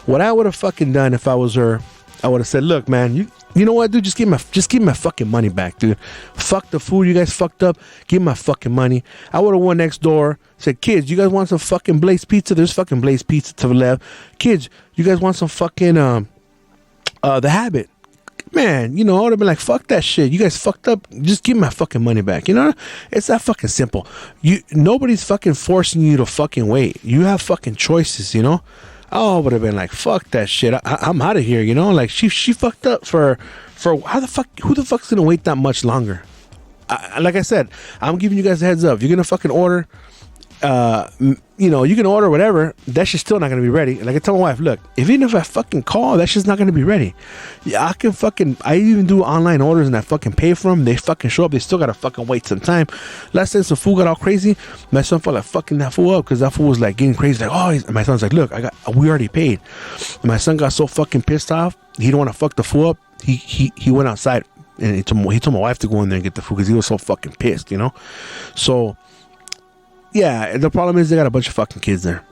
What I would have fucking done if I was her, I would have said, look, man, you know what, dude, just give me my fucking money back, dude. Fuck the food, you guys fucked up. Give me my fucking money. I would have went next door, said, kids, you guys want some fucking Blaze pizza? There's fucking Blaze pizza to the left. Kids, you guys want some fucking The Habit? Man, I would have been like, fuck that shit. You guys fucked up. Just give me my fucking money back. It's that fucking simple. Nobody's fucking forcing you to fucking wait. You have fucking choices, I would have been like, fuck that shit. I'm out of here, Like, she fucked up for how the fuck, who the fuck's gonna wait that much longer? Like I said, I'm giving you guys a heads up. If you're gonna fucking order, you can order whatever. That shit's still not gonna be ready. Like I tell my wife, look, even if I fucking call, that shit's not gonna be ready. Yeah, I even do online orders and I fucking pay for them. They fucking show up. They still gotta fucking wait some time. Last time some food got all crazy, my son felt like fucking that fool up because that fool was like getting crazy. Like, and my son's like, look, we already paid. And my son got so fucking pissed off. He don't want to fuck the fool up. He went outside and he told my wife to go in there and get the food because he was so fucking pissed, So. Yeah, the problem is they got a bunch of fucking kids there.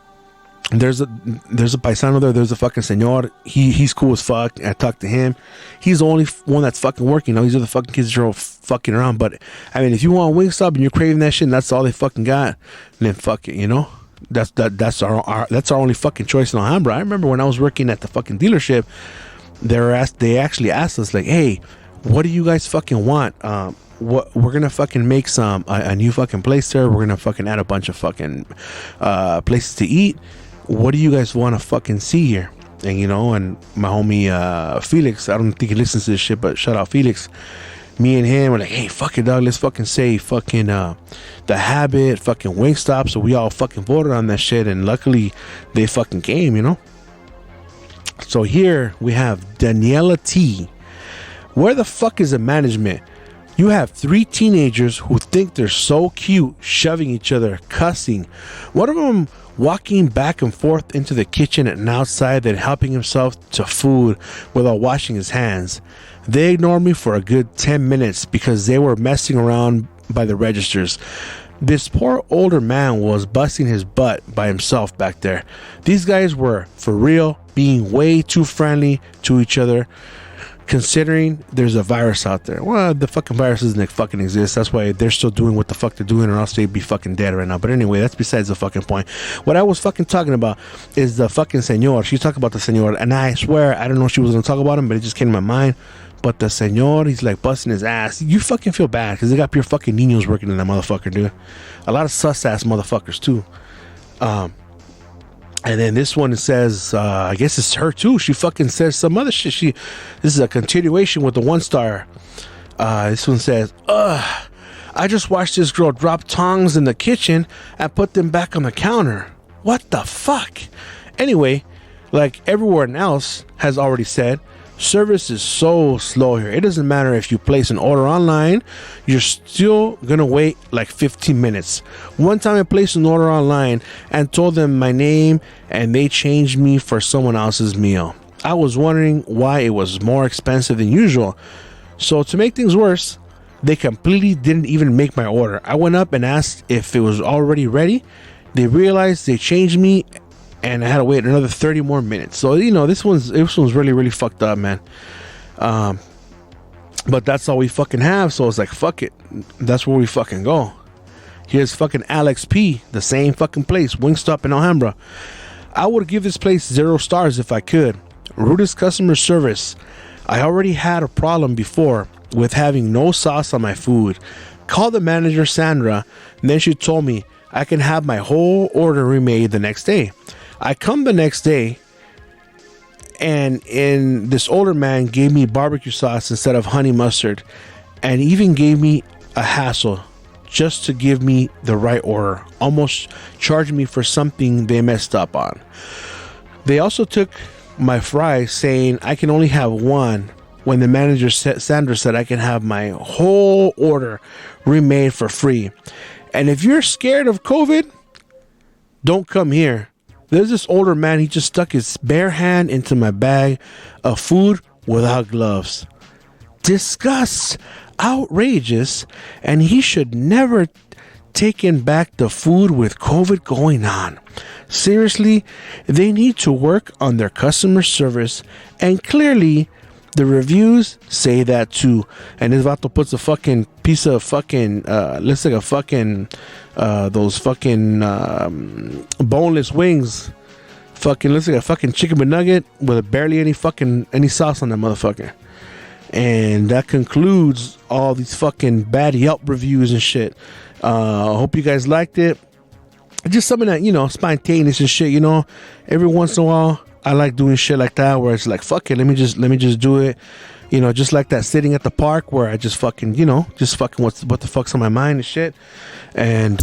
There's a paisano there. There's a fucking senor. He's cool as fuck. I talked to him. He's the only one that's fucking working. These are the fucking kids that are all fucking around. But I mean, if you want Wingstop and you're craving that shit, and that's all they fucking got, then fuck it. That's our only fucking choice in Alhambra. I remember when I was working at the fucking dealership, they actually asked us like, hey, what do you guys fucking want? We're gonna fucking make a new fucking place there. We're gonna fucking add a bunch of fucking places to eat. What do you guys want to fucking see here? And and my homie Felix, I don't think he listens to this shit, but shout out Felix. Me and him were like, hey, fuck it, dog, let's fucking say fucking The Habit, fucking Wingstop. So we all fucking voted on that shit, and luckily they fucking came, So here we have Daniela T. Where the fuck is the management? You have 3 teenagers who think they're so cute, shoving each other, cussing. One of them walking back and forth into the kitchen and outside, then helping himself to food without washing his hands. They ignored me for a good 10 minutes because they were messing around by the registers. This poor older man was busting his butt by himself back there. These guys were, for real, being way too friendly to each other, considering there's a virus out there. Well, the fucking virus doesn't fucking exist. That's why they're still doing what the fuck they're doing, or else they'd be fucking dead right now. But anyway, that's besides the fucking point. What I was fucking talking about is the fucking senor. She talked about the senor, and I swear, I don't know if she was gonna talk about him, but it just came to my mind. But the senor, he's like busting his ass. You fucking feel bad because they got pure fucking niños working in that motherfucker, dude. A lot of sus ass motherfuckers too. And then this one says, I guess it's her too. She fucking says some other shit. This is a continuation with the 1-star. This one says, I just watched this girl drop tongs in the kitchen and put them back on the counter. What the fuck? Anyway, like everyone else has already said, service is so slow here. It doesn't matter if you place an order online, you're still gonna wait like 15 minutes. One time I placed an order online and told them my name, and they changed me for someone else's meal. I was wondering why it was more expensive than usual. So to make things worse, they completely didn't even make my order. I went up and asked if it was already ready. They realized they changed me, and I had to wait another 30 more minutes. So, you know, this one's really, really fucked up, man. But that's all we fucking have. So it's like, fuck it. That's where we fucking go. Here's fucking Alex P. The same fucking place. Wingstop in Alhambra. I would give this place 0 stars if I could. Rudest customer service. I already had a problem before with having no sauce on my food. Called the manager, Sandra, and then she told me I can have my whole order remade the next day. I come the next day, and this older man gave me barbecue sauce instead of honey mustard, and even gave me a hassle just to give me the right order, almost charged me for something they messed up on. They also took my fries, saying I can only have one, when the manager, Sandra, said I can have my whole order remade for free. And if you're scared of COVID, don't come here. There's this older man, he just stuck his bare hand into my bag of food without gloves. Disgust, outrageous, and he should never taken back the food with COVID going on. Seriously, they need to work on their customer service, and clearly the reviews say that too. And this vato puts a fucking piece of fucking looks like a fucking those fucking boneless wings. Fucking looks like a fucking chicken McNugget with barely any sauce on that motherfucker. And that concludes all these fucking bad Yelp reviews and shit. I hope you guys liked it. Just something that, you know, spontaneous and shit, you know. Every once in a while I like doing shit like that, where it's like, fuck it, let me just do it. You know, just like that sitting at the park where I just fucking, you know, just fucking what the fuck's on my mind and shit. And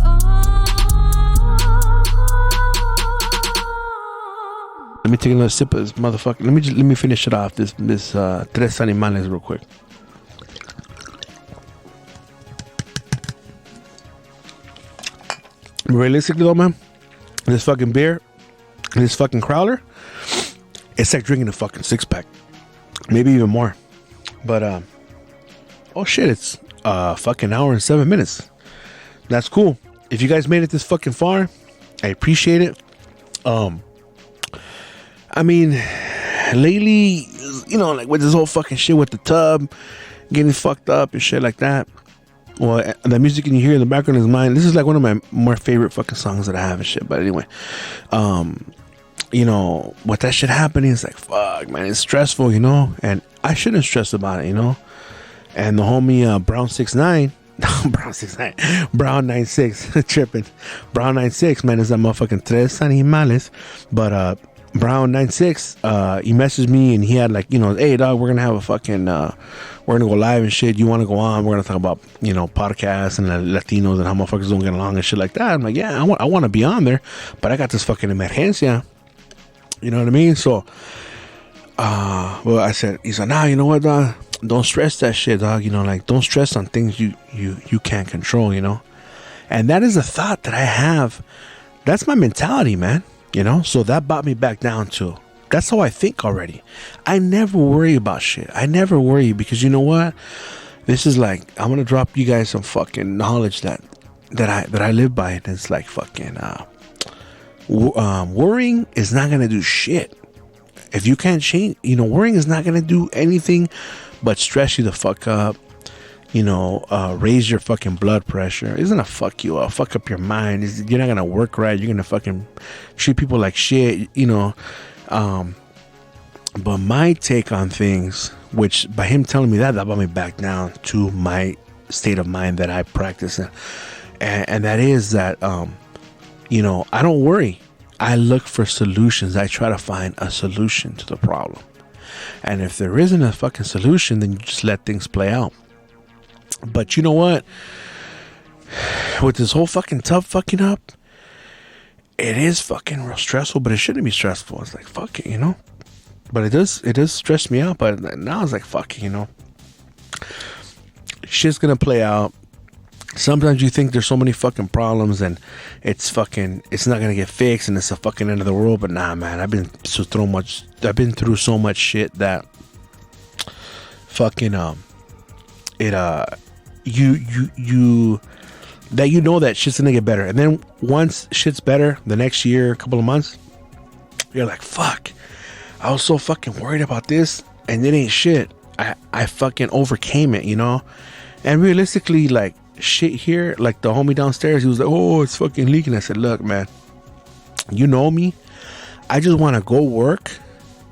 let me take another sip of this motherfucker. Let me finish it off. This Tres Animales real quick. Realistically though, man, this fucking beer, this fucking Crowler, it's like drinking a fucking 6-pack, maybe even more. But oh shit, it's fucking hour and 7 minutes. That's cool. If you guys made it this fucking far, I appreciate it. I mean, lately, you know, like with this whole fucking shit with the tub getting fucked up and shit like that. Well, the music you hear in the background is mine. This is like one of my more favorite fucking songs that I have and shit. But anyway, you know, with that shit happening, it's like, fuck, man, it's stressful, you know, and I shouldn't stress about it, you know. And the homie Brown 69, Brown 96, tripping, Brown 96, man, is that motherfucking Tres Animales. But Brown 96, he messaged me and he had like, you know, hey dog, we're gonna have a fucking we're gonna go live and shit, you want to go on, we're gonna talk about, you know, podcasts and Latinos and how motherfuckers don't get along and shit like that. I'm like, yeah, I want to be on there, but I got this fucking emergencia, you know what I mean? So well, I said, he's like, nah, you know what, dog, don't stress that shit, dog, you know, like, don't stress on things you can't control, you know. And that is a thought that I have. That's my mentality, man. You know, so that brought me back down to, that's how I think already. I never worry about shit. I never worry because you know what? This is like, I'm going to drop you guys some fucking knowledge that that I live by, and it's like fucking worrying is not gonna do shit. If you can't change, worrying is not gonna do anything but stress you the fuck up. Raise your fucking blood pressure. It's gonna fuck you up, fuck up your mind. You're not gonna work right. You're gonna fucking treat people like shit. But my take on things, which by him telling me that brought me back down to my state of mind that I practice in. And that is that, I don't worry. I look for solutions. I try to find a solution to the problem. And if there isn't a fucking solution, then you just let things play out. But you know what? With this whole fucking tub fucking up, it is fucking real stressful, but it shouldn't be stressful. It's like, fuck it, But it does stress me out. But now it's like, fuck it, Shit's gonna play out. Sometimes you think there's so many fucking problems and it's not gonna get fixed and it's the fucking end of the world. But nah, man, I've been through so much shit that fucking that shit's gonna get better. And then once shit's better, the next year, a couple of months, you're like, fuck, I was so fucking worried about this and it ain't shit. I fucking overcame it, And realistically, like, shit here, like the homie downstairs, he was like, oh, it's fucking leaking. I said, look, man, you know me, I just want to go work,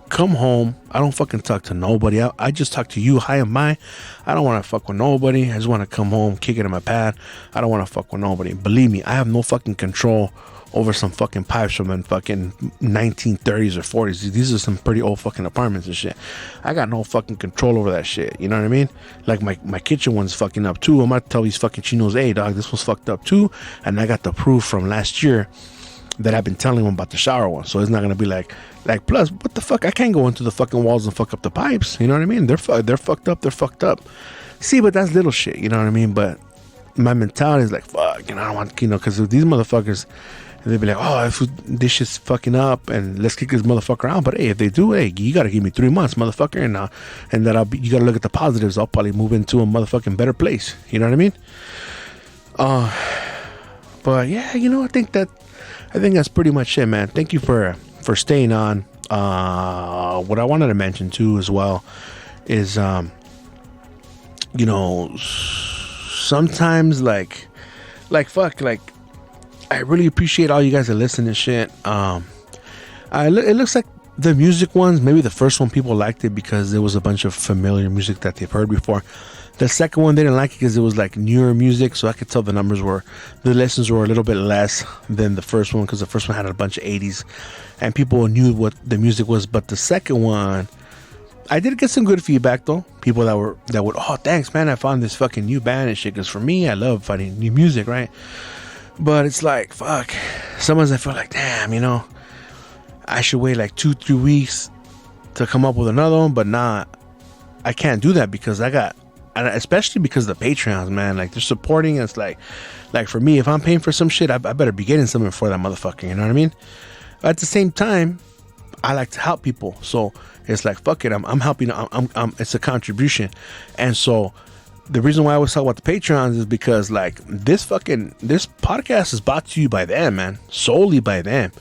come home. I don't fucking talk to nobody. I just talk to you high and by. I don't want to fuck with nobody. I just want to come home, kick it in my pad. I don't want to fuck with nobody. Believe me, I have no fucking control over some fucking pipes from the fucking 1930s or 40s. These are some pretty old fucking apartments and shit. I got no fucking control over that shit. You know what I mean? Like my kitchen one's fucking up too. I'm gonna tell these fucking chinos, hey dog, this was fucked up too. And I got the proof from last year that I've been telling them about the shower one. So it's not gonna be like plus, what the fuck? I can't go into the fucking walls and fuck up the pipes. You know what I mean? They're fucked up. They're fucked up. See, but that's little shit. You know what I mean? But my mentality is like, fuck, I don't want, because these motherfuckers, they'd be like, oh, if this shit's fucking up and let's kick this motherfucker out. But hey, if they do, hey, you gotta give me 3 months, motherfucker, and that you gotta look at the positives. I'll probably move into a motherfucking better place. You know what I mean? But yeah, I think that's pretty much it, man. Thank you for staying on. What I wanted to mention too as well is sometimes like fuck, like I really appreciate all you guys that listen and shit. It looks like the music ones, maybe the first one people liked it because there was a bunch of familiar music that they've heard before. The second one they didn't like it because it was like newer music, so I could tell the listens were a little bit less than the first one because the first one had a bunch of 80s and people knew what the music was. But the second one, I did get some good feedback though. People that would, oh thanks man, I found this fucking new band and shit. Because for me, I love finding new music, right? But it's like, fuck, sometimes I feel like, damn, I should wait like 2-3 weeks to come up with another one. But nah, I can't do that because especially because the Patreons, man, like they're supporting. It's like for me, if I'm paying for some shit, I better be getting something for that motherfucker. You know what I mean? At the same time, I like to help people, so it's like, fuck it, I'm helping. It's a contribution, and so the reason why I always talk about the Patreons is because like this podcast is brought to you by them, man, solely by them,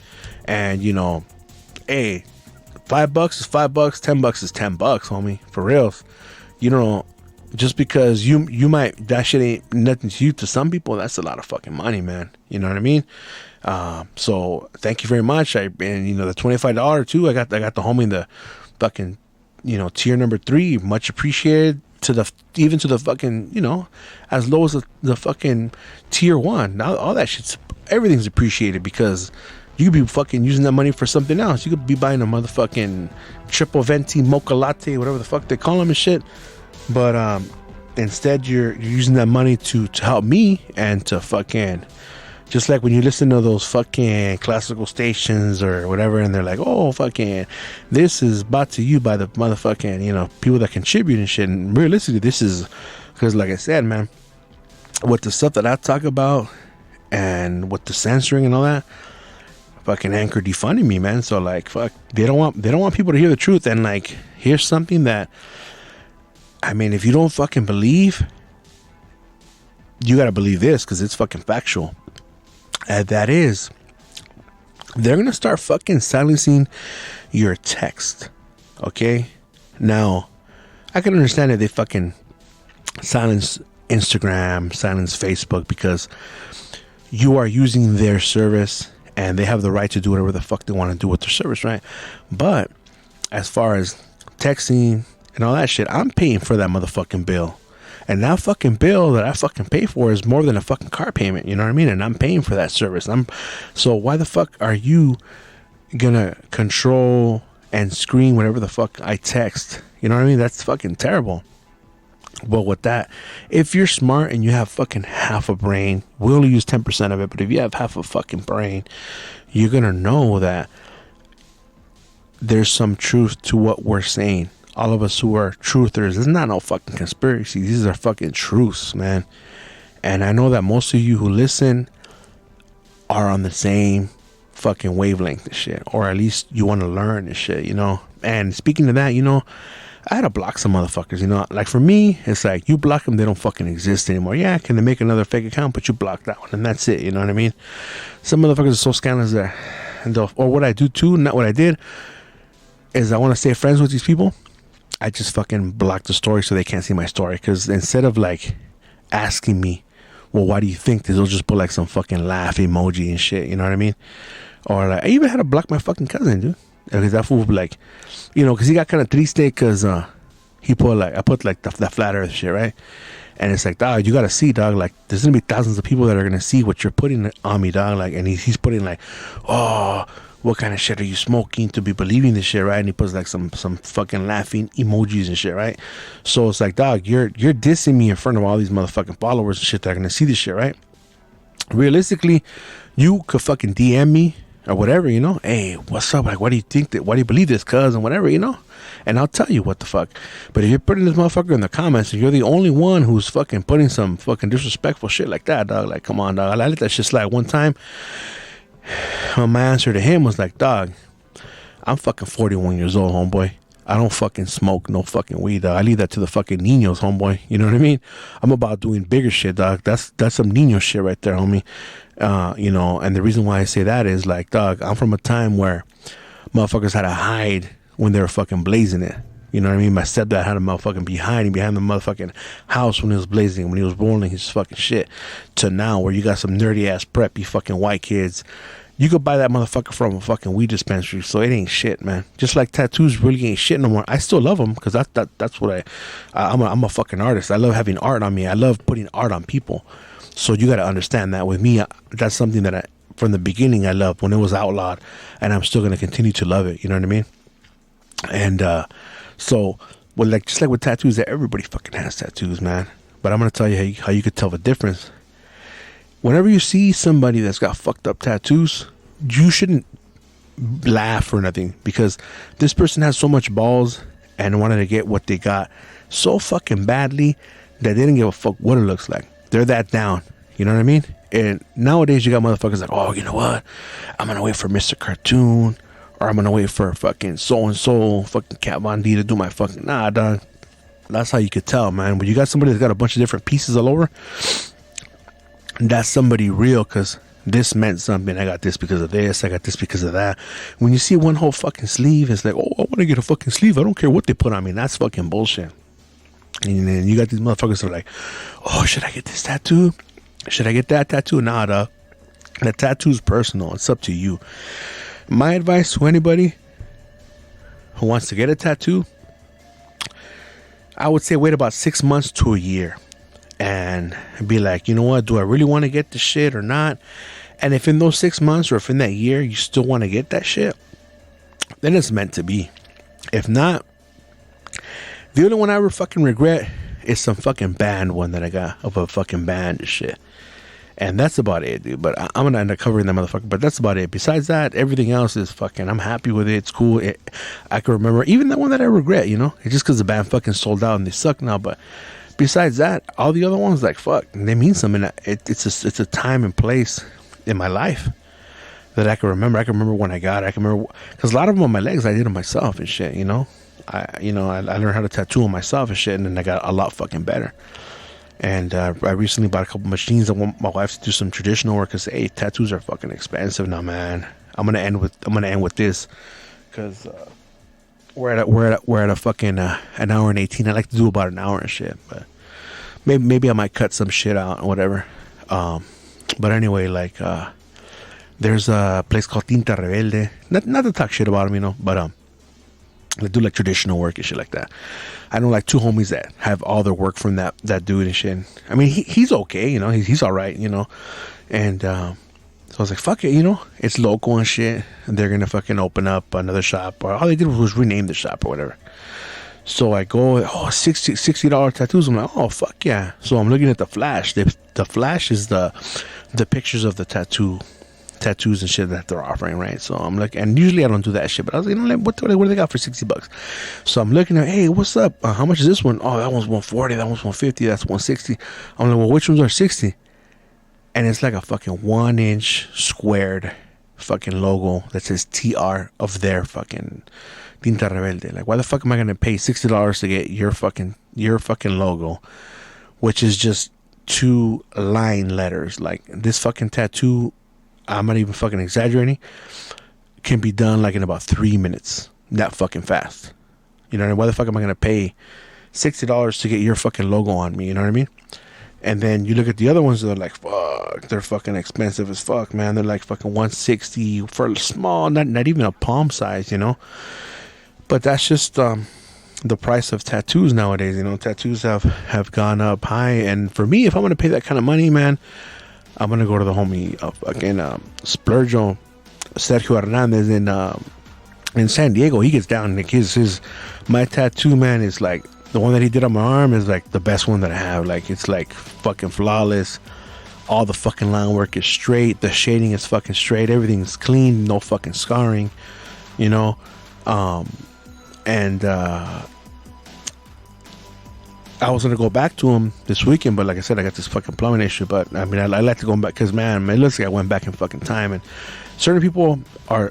and hey, $5 is $5, $10 is $10, homie, for reals. Just because you might, that shit ain't nothing to you, to some people that's a lot of fucking money, man. You know what I mean? So thank you very much. And the $25 too, I got the homie in the fucking tier number 3, much appreciated, even to the fucking as low as the fucking tier 1. Now all that everything's appreciated because you could be fucking using that money for something else. You could be buying a motherfucking triple venti mocha latte, whatever the fuck they call them and shit. But instead you're using that money to help me and to fucking, just like when you listen to those fucking classical stations or whatever, and they're like, oh fucking, this is brought to you by the motherfucking people that contribute and shit. And realistically, this is because, like I said, man, with the stuff that I talk about and with the censoring and all that, fucking Anchor defunding me, man. So like, fuck, they don't want people to hear the truth. And like, here's something that, I mean, if you don't fucking believe, you got to believe this because it's fucking factual. And that is, they're going to start fucking silencing your text. Okay? Now, I can understand that they fucking silence Instagram, silence Facebook, because you are using their service and they have the right to do whatever the fuck they want to do with their service, right? But as far as texting and all that shit, I'm paying for that motherfucking bill. And that fucking bill that I fucking pay for is more than a fucking car payment, you know what I mean? And I'm paying for that service. So why the fuck are you gonna control and screen whatever the fuck I text? You know what I mean? That's fucking terrible. But with that, if you're smart and you have fucking half a brain, we only use 10% of it, but if you have half a fucking brain, you're gonna know that there's some truth to what we're saying. All of us who are truthers, it's not no fucking conspiracy. These are fucking truths, man. And I know that most of you who listen are on the same fucking wavelength and shit, or at least you want to learn this shit, you know. And speaking of that, you know, I had to block some motherfuckers, you know. Like for me, it's like you block them, they don't fucking exist anymore. Yeah, can they make another fake account? But you block that one, and that's it. You know what I mean? Some motherfuckers are so scandalous there. Or what I do too, not what I did, is I want to stay friends with these people. I just fucking block the story so they can't see my story. Because instead of like asking me, well, why do you think this? They'll just put like some fucking laugh emoji and shit. You know what I mean? Or like, I even had to block my fucking cousin, dude. Because that fool would be like, you know, because he got kind of triste because he put like, I put like the flat earth shit, right? And it's like, dog, you got to see, dog, like there's going to be thousands of people that are going to see what you're putting on me, dog. Like, and he's putting like, oh, what kind of shit are you smoking to be believing this shit, right? And he puts like some fucking laughing emojis and shit, right? So it's like, dog, you're dissing me in front of all these motherfucking followers and shit that are gonna see this shit, right? Realistically, you could fucking DM me or whatever, you know. Hey, what's up? Like, why do you think that? Why do you believe this, cuz? And whatever, you know. And I'll tell you what the fuck. But if you're putting this motherfucker in the comments and you're the only one who's fucking putting some fucking disrespectful shit like that, dog, like, come on, dog. I let that shit slide one time. My answer to him was like, dog, I'm fucking 41 years old, homeboy. I don't fucking smoke no fucking weed, dog. I leave that to the fucking niños, homeboy. You know what I mean? I'm about doing bigger shit, dog. That's some niño shit right there, homie. You know, and the reason why I say that is like, dog, I'm from a time where motherfuckers had to hide when they were fucking blazing it. You know what I mean? My stepdad had a motherfucking behind the motherfucking house when he was blazing, when he was rolling his fucking shit. To now, where you got some nerdy ass preppy fucking white kids. You could buy that motherfucker from a fucking weed dispensary, so it ain't shit, man. Just like tattoos really ain't shit no more. I still love them because that's what I'm a fucking artist. I love having art on me. I love putting art on people. So you got to understand that with me, that's something that from the beginning I loved when it was outlawed, and I'm still gonna continue to love it. You know what I mean? And so, well, like just like with tattoos, that everybody fucking has tattoos, man. But I'm gonna tell you how you could tell the difference. Whenever you see somebody that's got fucked up tattoos, you shouldn't laugh or nothing, because this person has so much balls and wanted to get what they got so fucking badly that they didn't give a fuck what it looks like. They're that down. You know what I mean? And nowadays you got motherfuckers like, oh, you know what? I'm gonna wait for Mr. Cartoon, or I'm gonna wait for fucking so-and-so, fucking Kat Von D to do my fucking... Nah, dog. That's how you could tell, man. When you got somebody that's got a bunch of different pieces all over, that's somebody real, because this meant something. I got this because of this. I got this because of that. When you see one whole fucking sleeve, it's like, oh, I want to get a fucking sleeve. I don't care what they put on me. That's fucking bullshit. And then you got these motherfuckers that are like, oh, should I get this tattoo? Should I get that tattoo? Nah, dog. The tattoo's personal. It's up to you. My advice to anybody who wants to get a tattoo, I would say wait about 6 months to a year and be like, you know what, do I really want to get this shit or not? And if in those 6 months or if in that year you still want to get that shit, then it's meant to be. If not, the only one I ever fucking regret is some fucking band one that I got of a fucking band and shit. And that's about it, dude. But I'm going to end up covering that motherfucker. But that's about it. Besides that, everything else is fucking... I'm happy with it. It's cool. I can remember... Even that one that I regret, you know? It's just because the band fucking sold out and they suck now. But besides that, all the other ones, like, fuck. They mean something. It's a time and place in my life that I can remember. I can remember when I got it. I can remember... Because a lot of them on my legs, I did them myself and shit, you know? I learned how to tattoo them myself and shit. And then I got a lot fucking better. And I recently bought a couple machines. I want my wife to do some traditional work because hey, tattoos are fucking expensive now, man. I'm gonna end with this because we're at a fucking an hour and 18. I like to do about an hour and shit, but maybe I might cut some shit out or whatever. But anyway, like there's a place called Tinta Rebelde. Not to talk shit about them, you know, but they do like traditional work and shit like that. I know like two homies that have all their work from that dude and shit. I mean, he's okay, you know, he's all right, you know. And so I was like, fuck it, you know, it's local and shit. And they're gonna fucking open up another shop, or all they did was rename the shop or whatever. So I go, $60 tattoos. I'm like, oh fuck yeah. So I'm looking at the flash. The flash is the pictures of the tattoos and shit that they're offering, right? So I'm like, and usually I don't do that shit, but I was like, you know, what do they got for $60? So I'm looking at, hey, what's up? How much is this one? Oh, that one's 140, that one's 150, that's 160. I'm like, well, which ones are 60? And it's like a fucking 1-inch squared fucking logo that says TR of their fucking Tinta Rebelde. Like, why the fuck am I gonna pay $60 to get your fucking logo, which is just 2 line letters? Like, this fucking tattoo, I'm not even fucking exaggerating, can be done like in about 3 minutes. That fucking fast. You know what I mean? Why the fuck am I gonna pay $60 to get your fucking logo on me? You know what I mean? And then you look at the other ones, they're like, fuck, they're fucking expensive as fuck, man. They're like fucking 160 for a small, not even a palm size, you know. But that's just the price of tattoos nowadays. You know, tattoos have gone up high, and for me, if I'm gonna pay that kind of money, man, I'm gonna go to the homie again, Splurgo, Sergio Hernandez in San Diego. He gets down, like my tattoo, man, is like the one that he did on my arm is like the best one that I have. Like, it's like fucking flawless. All the fucking line work is straight. The shading is fucking straight. Everything's clean. No fucking scarring. You know. And I was gonna go back to him this weekend, but like I said, I got this fucking plumbing issue. But I mean, I like to go back because, man, it looks like I went back in fucking time. And certain people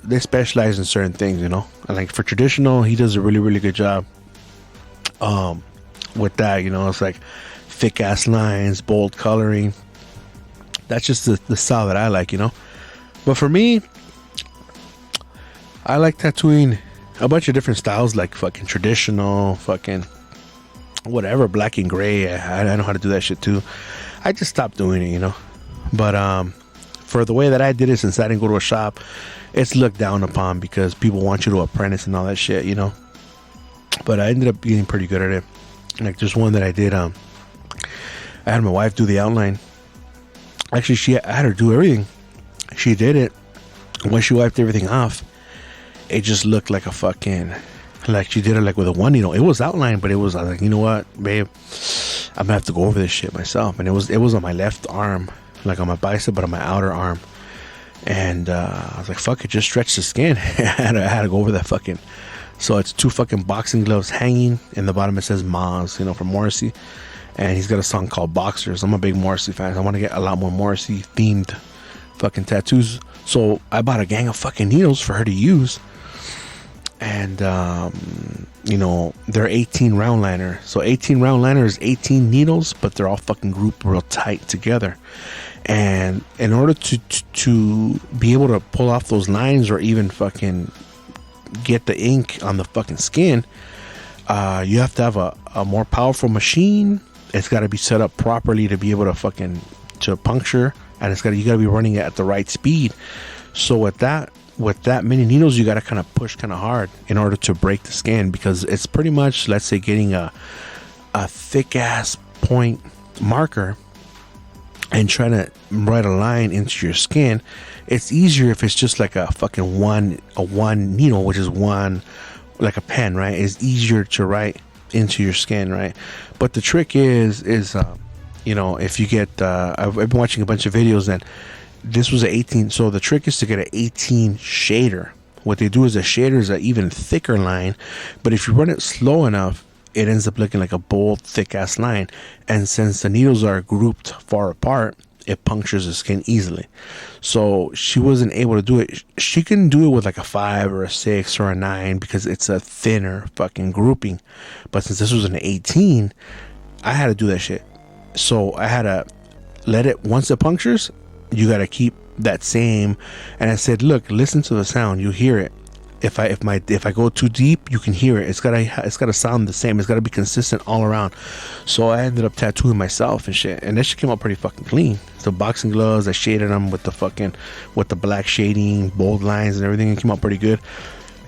they specialize in certain things, you know. And like for traditional, he does a really, really good job. With that, you know, it's like thick ass lines, bold coloring. That's just the style that I like, you know. But for me, I like tattooing a bunch of different styles, like fucking traditional, fucking whatever, black and gray. I know how to do that shit too. I just stopped doing it, you know. But for the way that I did it, since I didn't go to a shop, it's looked down upon because people want you to apprentice and all that shit, you know. But I ended up getting pretty good at it. Like, there's one that I did. I had my wife do the outline. Actually, I had her do everything. She did it. When she wiped everything off, it just looked like a fucking, like she did it like with a 1 needle. It was outlined, but it was, I was like, you know what, babe, I'm gonna have to go over this shit myself. And it was on my left arm, like on my bicep, but on my outer arm. And I was like, fuck it, just stretch the skin. I had to go over that fucking. So it's 2 fucking boxing gloves hanging. In the bottom it says Maz, you know, from Morrissey. And he's got a song called Boxers. I'm a big Morrissey fan. I want to get a lot more Morrissey themed fucking tattoos. So I bought a gang of fucking needles for her to use. And, you know, they're 18 round liner. So 18 round liner is 18 needles, but they're all fucking grouped real tight together. And in order to be able to pull off those lines or even fucking get the ink on the fucking skin, you have to have a more powerful machine. It's got to be set up properly to be able to puncture, and you got to be running it at the right speed. So with that many needles, you got to kind of push kind of hard in order to break the skin, because it's pretty much, let's say, getting a thick ass point marker and trying to write a line into your skin. It's easier if it's just like a fucking one needle, which is one, like a pen, right? It's easier to write into your skin, right? But the trick is you know, if you get I've been watching a bunch of videos, and this was an 18. So the trick is to get an 18 shader. What they do is a shader is an even thicker line, but if you run it slow enough, it ends up looking like a bold, thick ass line. And since the needles are grouped far apart, it punctures the skin easily. So she wasn't able to do it. She can do it with like a 5 or a 6 or a 9 because it's a thinner fucking grouping. But since this was an 18, I had to do that shit. So I had to let it, once it punctures, you got to keep that same. And I said, look, listen to the sound, you hear it. If I go too deep, you can hear it. It's gotta sound the same. It's gotta be consistent all around. So I ended up tattooing myself and shit, and that shit came out pretty fucking clean. So boxing gloves, I shaded them with the black shading, bold lines and everything. It came out pretty good.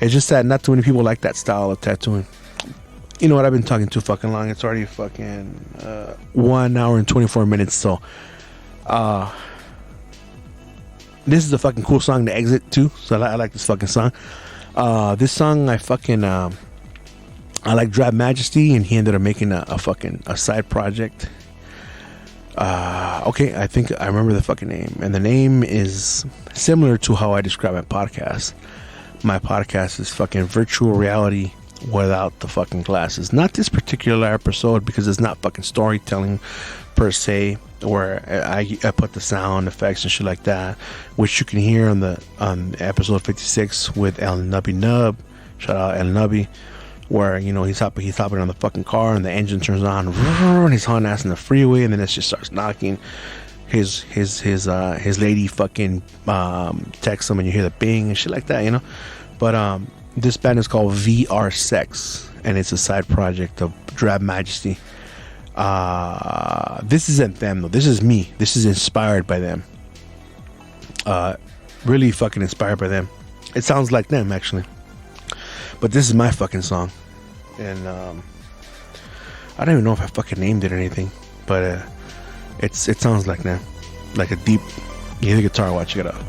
It's just that not too many people like that style of tattooing. You know what? I've been talking too fucking long. It's already fucking 1 hour and 24 minutes. So this is a fucking cool song to exit to. So I like this fucking song. This song I like Drab Majesty, and he ended up making a side project. Okay, I think I remember the fucking name, and the name is similar to how I describe my podcast. My podcast is fucking virtual reality without the fucking glasses. Not this particular episode, because it's not fucking storytelling per se, where I put the sound effects and shit like that, which you can hear on episode 56 with El Nubby Nub. Shout out El Nubby, where, you know, he's hopping on the fucking car and the engine turns on and he's hauling ass in the freeway, and then it just starts knocking. His lady fucking texts him, and you hear the bing and shit like that, you know. But this band is called VR Sex, and it's a side project of Drab Majesty. This isn't them though. This is me. This is inspired by them. Really fucking inspired by them. It sounds like them actually, but this is my fucking song, and I don't even know if I fucking named it or anything, but it sounds like them, like a deep. You hear the guitar? Watch, check it out.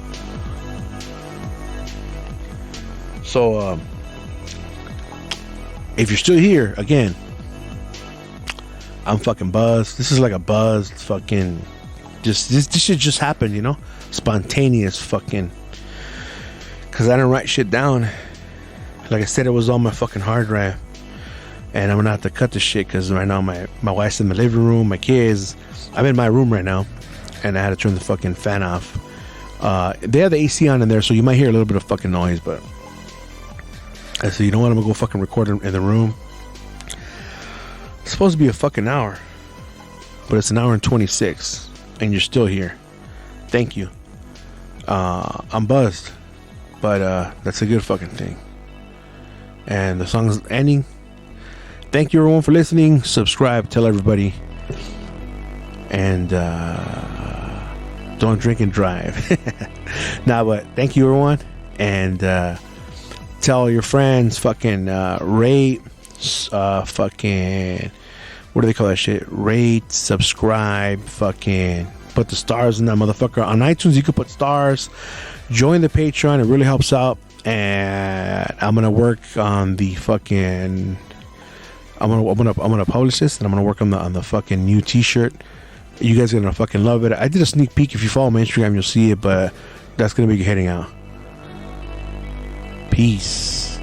So if you're still here again, I'm fucking buzzed. This is like a buzzed fucking, just this shit just happened, you know, spontaneous fucking, because I didn't write shit down. Like I said, it was on my fucking hard drive, and I'm gonna have to cut this shit because right now my wife's in the living room, my kids. I'm in my room right now, and I had to turn the fucking fan off. They have the AC on in there, so you might hear a little bit of fucking noise, but I said, you know what, I'm gonna go fucking record in the room. It's supposed to be a fucking hour, but it's an hour and 26, and you're still here. Thank you. I'm buzzed, but that's a good fucking thing. And the song's ending. Thank you everyone for listening. Subscribe, tell everybody, and don't drink and drive. Nah, but thank you everyone, and tell your friends, fucking rate, fucking, what do they call that shit? Rate, subscribe, fucking put the stars in that motherfucker. On iTunes you can put stars. Join the Patreon, it really helps out. And I'm gonna work on the fucking, I'm gonna publish this, and I'm gonna work on the fucking new t-shirt. You guys are gonna fucking love it. I did a sneak peek. If you follow my Instagram, you'll see it, but that's gonna be heading out. Peace.